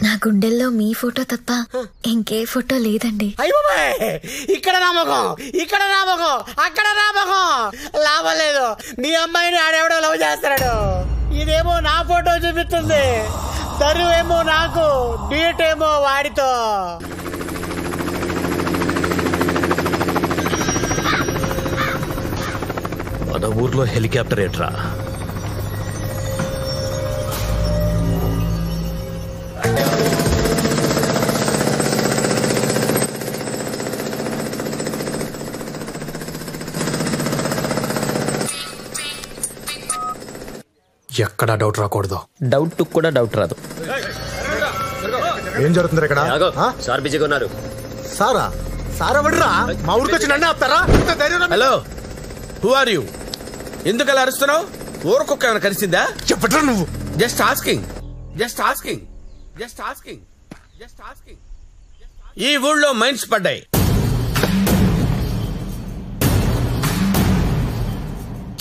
నా గుండెల్లో మీ ఫోటో తప్ప ఇంకే ఫోటో లేదండి. అయ్యో ఇక్కడ నామకం, ఇక్కడ నామకం, అక్కడ నామకం. లాభం లేదు. నీ అమ్మాయిని ఆడెవడో లవ్ చేస్తాడు. ఇదేమో నా ఫోటో చూపిస్తుంది. తరువేమో నాకు, డీట్ ఏమో వాడితో. మన ఊర్లో హెలికాప్టర్ ఏట్రా? ఎక్కడ డౌట్ రాకూడదు. డౌట్ కూడా డౌట్ రాదు. ఏం జరుగుతుంది ఇక్కడ? సార్ బిజీగా ఉన్నారు. సారా? సారా వడ్రా? మా ఊరికి వచ్చి నన్ను ఆపుతారా? Hello, who are you? ఎందుకు అలా అరుస్తున్నావు? ఊరకొక్క ఏమైనా కలిసిందా? చెప్పట్రా నువ్వు. Just asking, just asking, just asking, just asking. ఈ ఊళ్ళో మైన్స్ పడ్డాయి.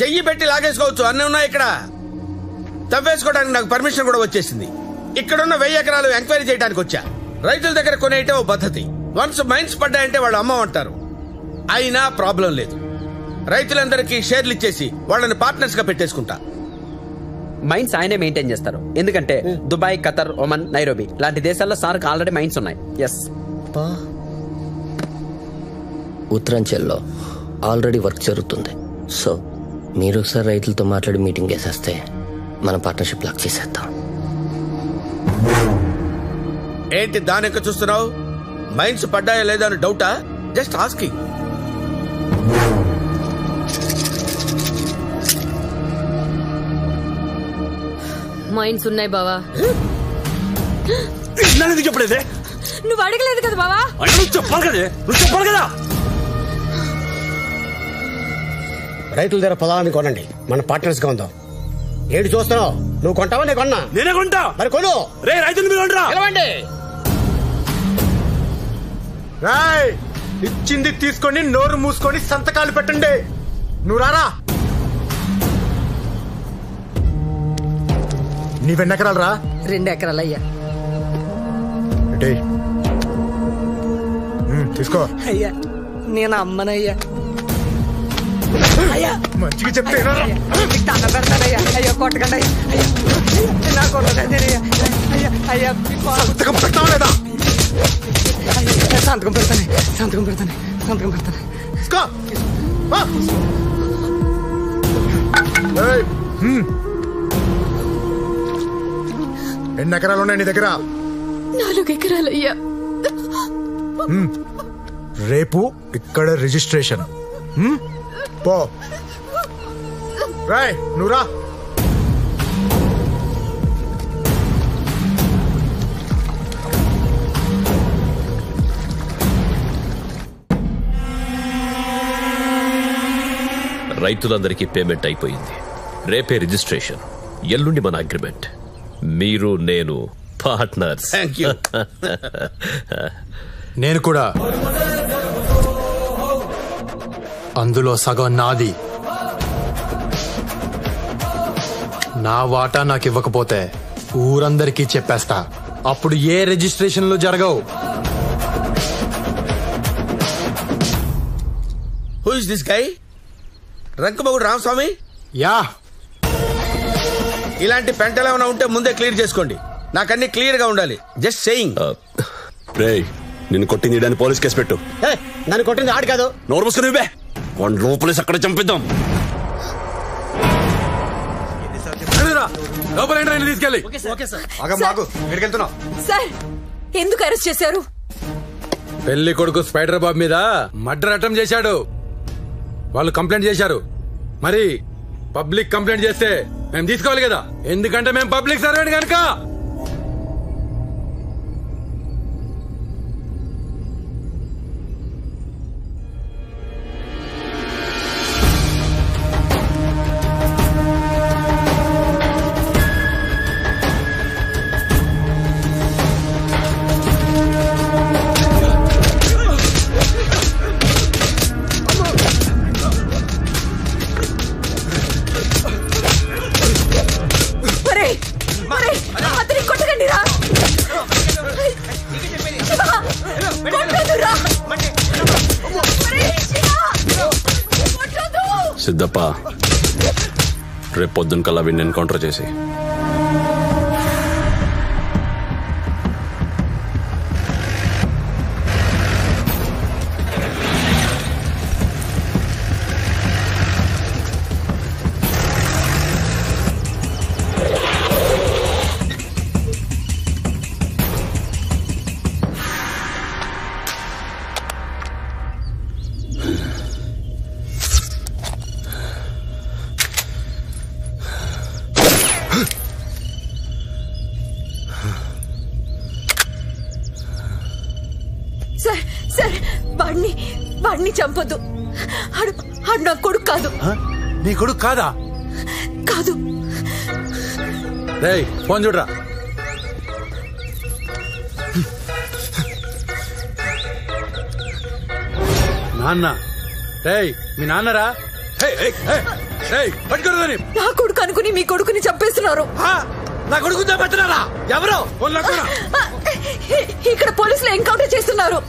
చెయ్యి పెట్టి లాగేసుకోవచ్చు, అన్నీ ఉన్నాయి ఇక్కడ. తవ్వేసుకోవడానికి నాకు పర్మిషన్ కూడా వచ్చేసింది. ఇక్కడున్న 1000 ఎకరాలు ఎంక్వైరీ చేయడానికి వచ్చా. రైతుల దగ్గర కొనేయటం ఓ పద్ధతి. వన్స్ మైన్స్ పడ్డాయంటే వాళ్ళు అమ్మమంటారు. అయినా ప్రాబ్లం లేదు. రైతులందరికీ షేర్లు ఇచ్చేసి వాళ్ళని పార్ట్నర్స్ గా పెట్టేసుకుంటా. మైన్స్ ఆయనే మెయింటైన్ చేస్తారు. ఎందుకంటే దుబాయ్, ఖతర్, ఒమన్, నైరోబి లాంటి దేశాల్లో సార్కి ఆల్రెడీ మైన్స్ ఉన్నాయి. ఎస్. ఉత్తరాంచల్లో ఆల్రెడీ వర్క్ జరుగుతుంది. సో మీరు ఒకసారి రైతులతో మాట్లాడి మీటింగ్ వేసేస్తే మన పార్ట్నర్షిప్ లాక్ చేసేద్దాం. ఏంటి దాని ఎక్క చూస్తున్నావు? మైన్స్ పడ్డాయా లేదా అని డౌటా? Just asking. మైన్స్ ఉన్నాయి బావా. చెప్పలేదే, నువ్వు అడగలేదు కదా బావా. చెప్పాలి కదే, నువ్వు చెప్పాలి కదా. రైతుల దగ్గర పొలాన్ని కొనండి, మన పార్ట్నర్స్ గా ఉందాం. ఏడు చూస్తున్నావు? నువ్వు కొంటావా? నేను కొన్నా. నేనే కొంటా. మరి కొను. రే రైతులు మీరు కొనరా. నిలవండి. రాయ్ ఇచ్చింది తీసుకొని నోరు మూసుకొని సంతకాలు పెట్టండి. నువ్వు రారా. నీవెన్ని ఎకరాలు రా? 2 ఎకరాలు అయ్యా. తీసుకో. అయ్యా నేను అమ్మనయ్యా. అయ్యా మంచిగా చెప్తే దండం పెడతానయ్యా. అయ్యా కొట్టకండి అయ్యా. నా కొట్టకండియ్యా. అయ్యా అయ్యా సంతకం పెడతావా లేదా? సంతకం పెడతాను, సంతకం పెడతాను, సంతకం పెడతాను. ఎన్ని ఎకరాలు ఉన్నాయి నీ దగ్గర? 4 ఎకరాలయ్యా. రేపు ఇక్కడ రిజిస్ట్రేషన్. పో. రాయ్ నువ్వు రా. రైతులందరికీ పేమెంట్ అయిపోయింది. రేపే రిజిస్ట్రేషన్, ఎల్లుండి మన అగ్రిమెంట్. మీరు నేను పార్ట్నర్స్. Thank you. నేను కూడా. అందులో సగం నాది. నా వాటా నాకు ఇవ్వకపోతే ఊరందరికీ చెప్పేస్తా. అప్పుడు ఏ రిజిస్ట్రేషన్లు జరగవు. Who is this guy? రంకమగుడు రామస్వామి? యా. ఇలాంటి పెంటలు ఏమైనా ఉంటే ముందే క్లియర్ చేసుకోండి. నాకన్నీ క్లియర్ గా ఉండాలి. Just saying. రేయ్ నిన్ను కొట్టింది దాన్ని పోలీస్ కేసు పెట్టు. నన్ను కొట్టింది ఆడు కాదు. నోరు మూసుకుని ఇవ్వే. వన్ లోపలేసి అక్కడ చంపిద్దాం. తీసుకెళ్ళి. సార్ ఎందుకు అరెస్ట్ చేశారు? పెళ్లి కొడుకు స్పైడర్ బాబు మీద మర్డర్ అటెంప్ట్ చేశాడు. వాళ్ళు కంప్లైంట్ చేశారు. మరి పబ్లిక్ కంప్లైంట్ చేస్తే మేము తీసుకోవాలి కదా, ఎందుకంటే మేము పబ్లిక్ సర్వెంట్ కనుక. సిద్ధప్ప రేపు పొద్దున కల్లా వీడిని ఎన్కౌంటర్ చేసి వాడిని చంపొద్దు. ఆడు నా కొడుకు కాదు. నీ కొడుకు కాదా? కాదు. రేయ్ ఫోన్ చూడరా. నాన్న. రేయ్ మీ నాన్నరా? పట్టుకోరదని. నా కొడుకు అనుకుని మీ కొడుకుని చంపేస్తున్నారు. నా కొడుకు చంపేస్తున్నారా? ఎవరో ఇక్కడ పోలీసులు ఎన్కౌంటర్ చేస్తున్నారు.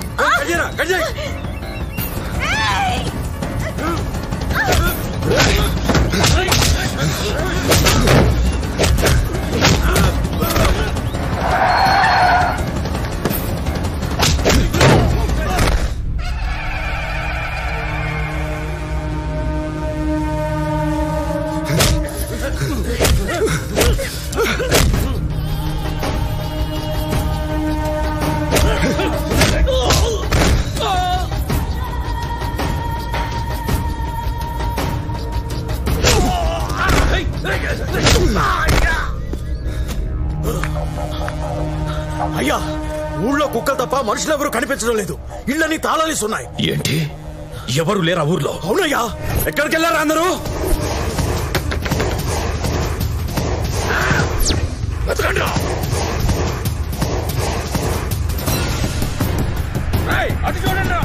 అయ్యా, ఊళ్ళో కుక్కలు తప్ప మనుషులెవరూ కనిపించడం లేదు. ఇళ్ళని తాళాలిస్తున్నాయి. ఏంటి? ఎవరు లేరా ఊర్లో? అవునయ్యా. ఎక్కడికి వెళ్ళారా అందరూ? అటు చూడండి.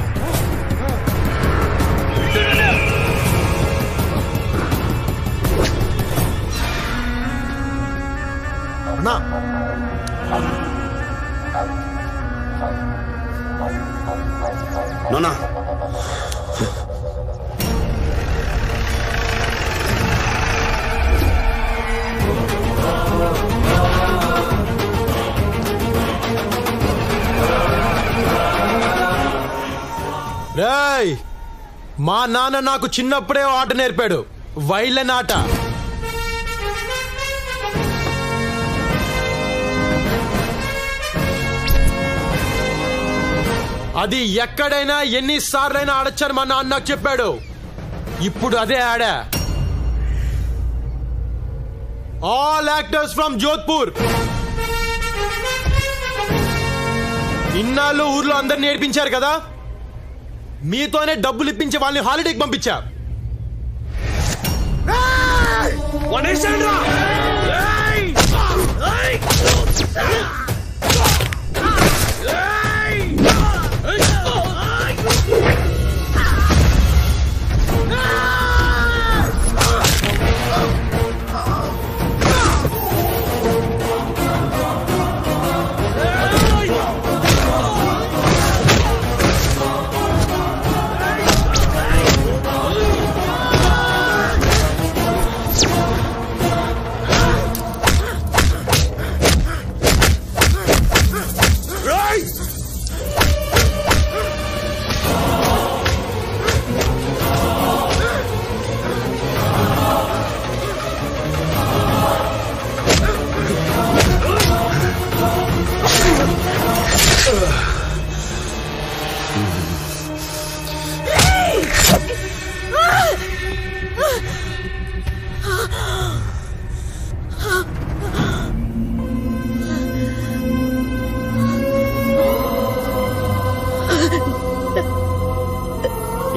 అన్నా, నానా రేయ్, మా నాన్న నాకు చిన్నప్పుడే ఆట నేర్పాడు, వైలెన్ ఆట. అది ఎక్కడైనా ఎన్నిసార్లైనా ఆడొచ్చని మా నాన్న నాకు చెప్పాడు. ఇప్పుడు అదే ఆడా. All actors from Jodhpur. ఇన్నాళ్ళు ఊర్లో అందరు నేర్పించారు కదా, మీతోనే డబ్బులు ఇప్పించి వాళ్ళని హాలిడేకి పంపించా.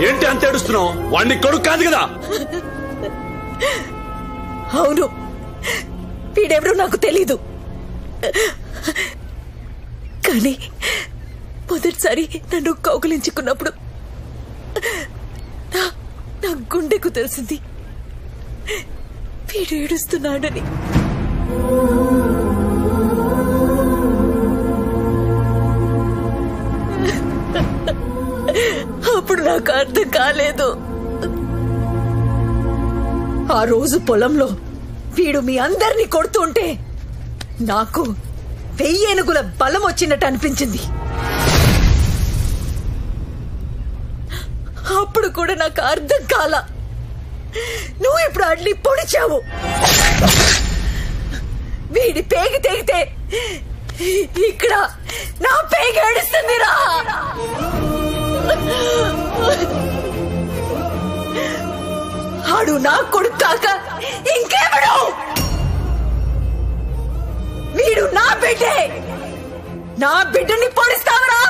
ఏంటి అంత ఏడుస్తున్నావు? వాడిని కొడుకు కాదు కదా? అవును, వీడెవరో నాకు తెలీదు. కానీ మొదటిసారి నన్ను కౌగిలించుకున్నప్పుడు నా గుండెకు తెలిసింది వీడు ఏడుస్తున్నాడని. అప్పుడు నాకు అర్థం కాలేదు. ఆ రోజు పొలంలో వీడు మీ అందరినీ కొడుతుంటే నాకు 1000 ఏనుగుల బలం వచ్చినట్టు అనిపించింది. అప్పుడు కూడా నాకు అర్థం కాల. నువ్వు ఇప్పుడు అడ్లీ పొడిచావు. వీడి పేగి తెగితే ఇక్కడ నా పేగి ఏడుస్తుందిరా. ఆడు నా కొడుకు కాక ఇంకేమడు? వీడు నా బిడ్డే. నా బిడ్డని పొడిస్తావరా?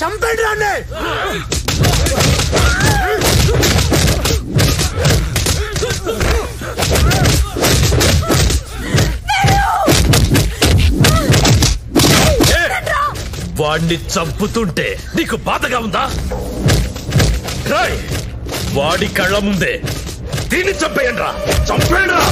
చంపండి రాండి. వాణ్ణి చంపుతుంటే నీకు బాధగా ఉందా? రాయ్, వాడి కళ్ళ ముందే దీన్ని చంపేయండి రా, చంపేయండి రా.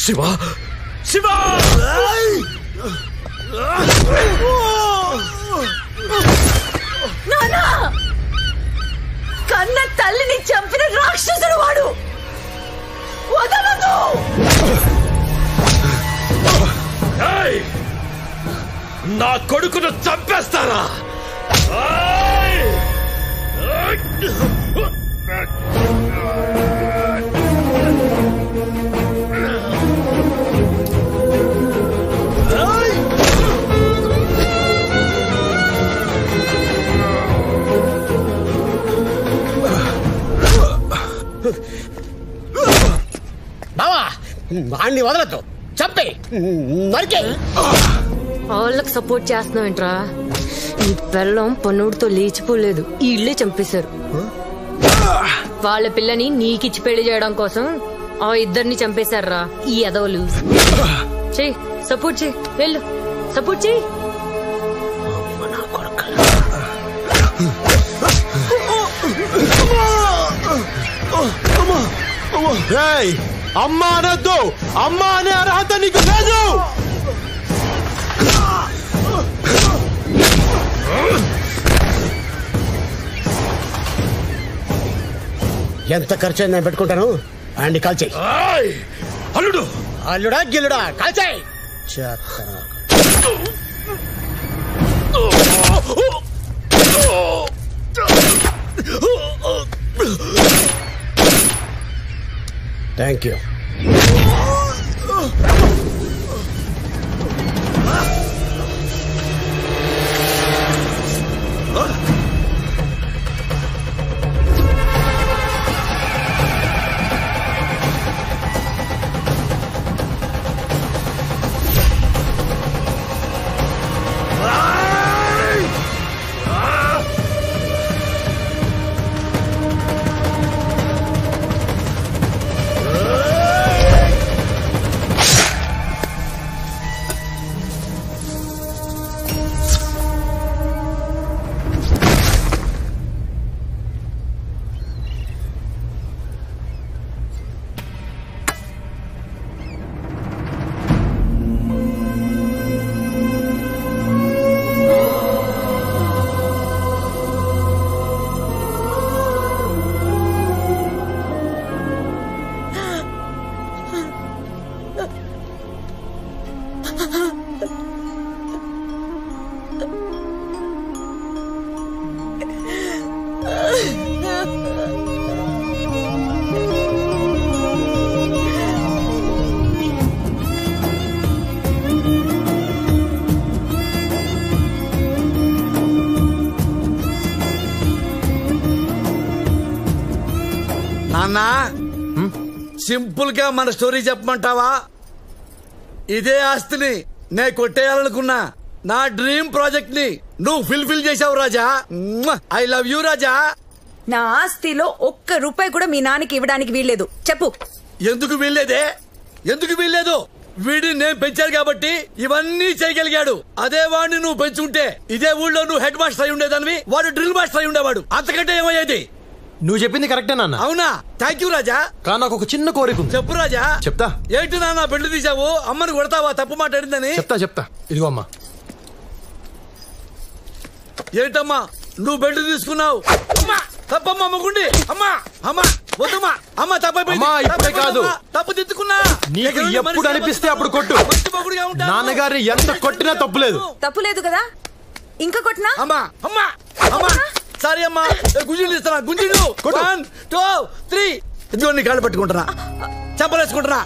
శివ, శివ! నానా, కన్న తల్లిని చంపిన రాక్షసుడు వాడు. వదలదు. నా కొడుకును చంపేస్తారా? బావా, వాణ్ణి వదలద్దు, చంపే, నరికే. వాళ్ళకి సపోర్ట్ చేస్తున్నావేంట్రా? ఈ పిల్లం పన్నుడితో లేచిపోలేదు, ఈ ఇళ్ళే చంపేశారు. వాళ్ళ పిల్లని నీకిచ్చి పెళ్లి చేయడం కోసం ఆ ఇద్దరిని చంపేశారా ఈ ఎదవలు. చెయ్యి, సపోర్ట్ చెయ్యి, వెళ్ళు, సపోర్ట్ చెయ్యి. అమ్మా అనొద్దు, అమ్మా అనే అర్హత నీకు లేదు. ఎంత ఖర్చు అయింది నేను పెట్టుకుంటాను. అండి కాల్చేయి. అల్లుడు, అల్లుడా గిల్లుడా కాల్చేయి. Thank you. అన్నా సింపుల్ గా మన స్టోరీ చెప్పమంటావా? ఇదే ఆస్తిని నే కొట్టేయాలనుకున్నా నా డ్రీమ్ ప్రాజెక్ట్ ని నువ్వు ఫుల్ఫిల్ చేసావు రాజా. ఐ లవ్ యూ రాజా. నా ఆస్తిలో ఒక్క రూపాయి కూడా మీ నాన్నకి ఇవ్వడానికి వీల్లేదు. చెప్పు. ఎందుకు వీల్లేదే? ఎందుకు వీల్లేదు? వీడిని నేను పెంచాను కాబట్టి ఇవన్నీ చేయగలిగాడు. అదే వాడిని నువ్వు పెంచుంటే ఇదే ఊళ్ళో నువ్వు హెడ్ మాస్టర్ అయి ఉండేదానివి, వాడు డ్రిల్ మాస్టర్ అయి ఉండేవాడు. అంతకంటే ఏమయ్యేది? నువ్వు చెప్పింది కరెక్టే నాన్న. అవునా? థ్యాంక్ యూ రాజా. కానీ నాకు ఒక చిన్న కోరిక ఉంది. చెప్పు రాజా. చెప్తా. ఏంటి నాన్న పెళ్లి తీసావు? అమ్మని కొడతావా తప్పు మాట్లాడిందని? చెప్తా. ఇదిగో అమ్మా. ఏంటమ్మా నువ్వు బెల్ట్ తీసుకున్నావు? తప్పమ్మా మొగుండి. అమ్మా అమ్మా వద్దమ్మా. అమ్మ ఇప్పుడే కాదు, తప్పు తిట్టుకున్నా. నీకు ఎప్పుడు అనిపిస్తే అప్పుడు కొట్టు. నాన్నగారిని ఎంత కొట్టినా తప్పులేదు. తప్పులేదు కదా? ఇంకా కొట్టినా? అమ్మా అమ్మా అమ్మా సారీ అమ్మా. గుంజీలు ఇస్తానా? గుంజీలు 1 2 3 ఇదిగో నీ కాళ్ళు పట్టుకుంటున్నా, చెప్పలేసుకుంటున్నా.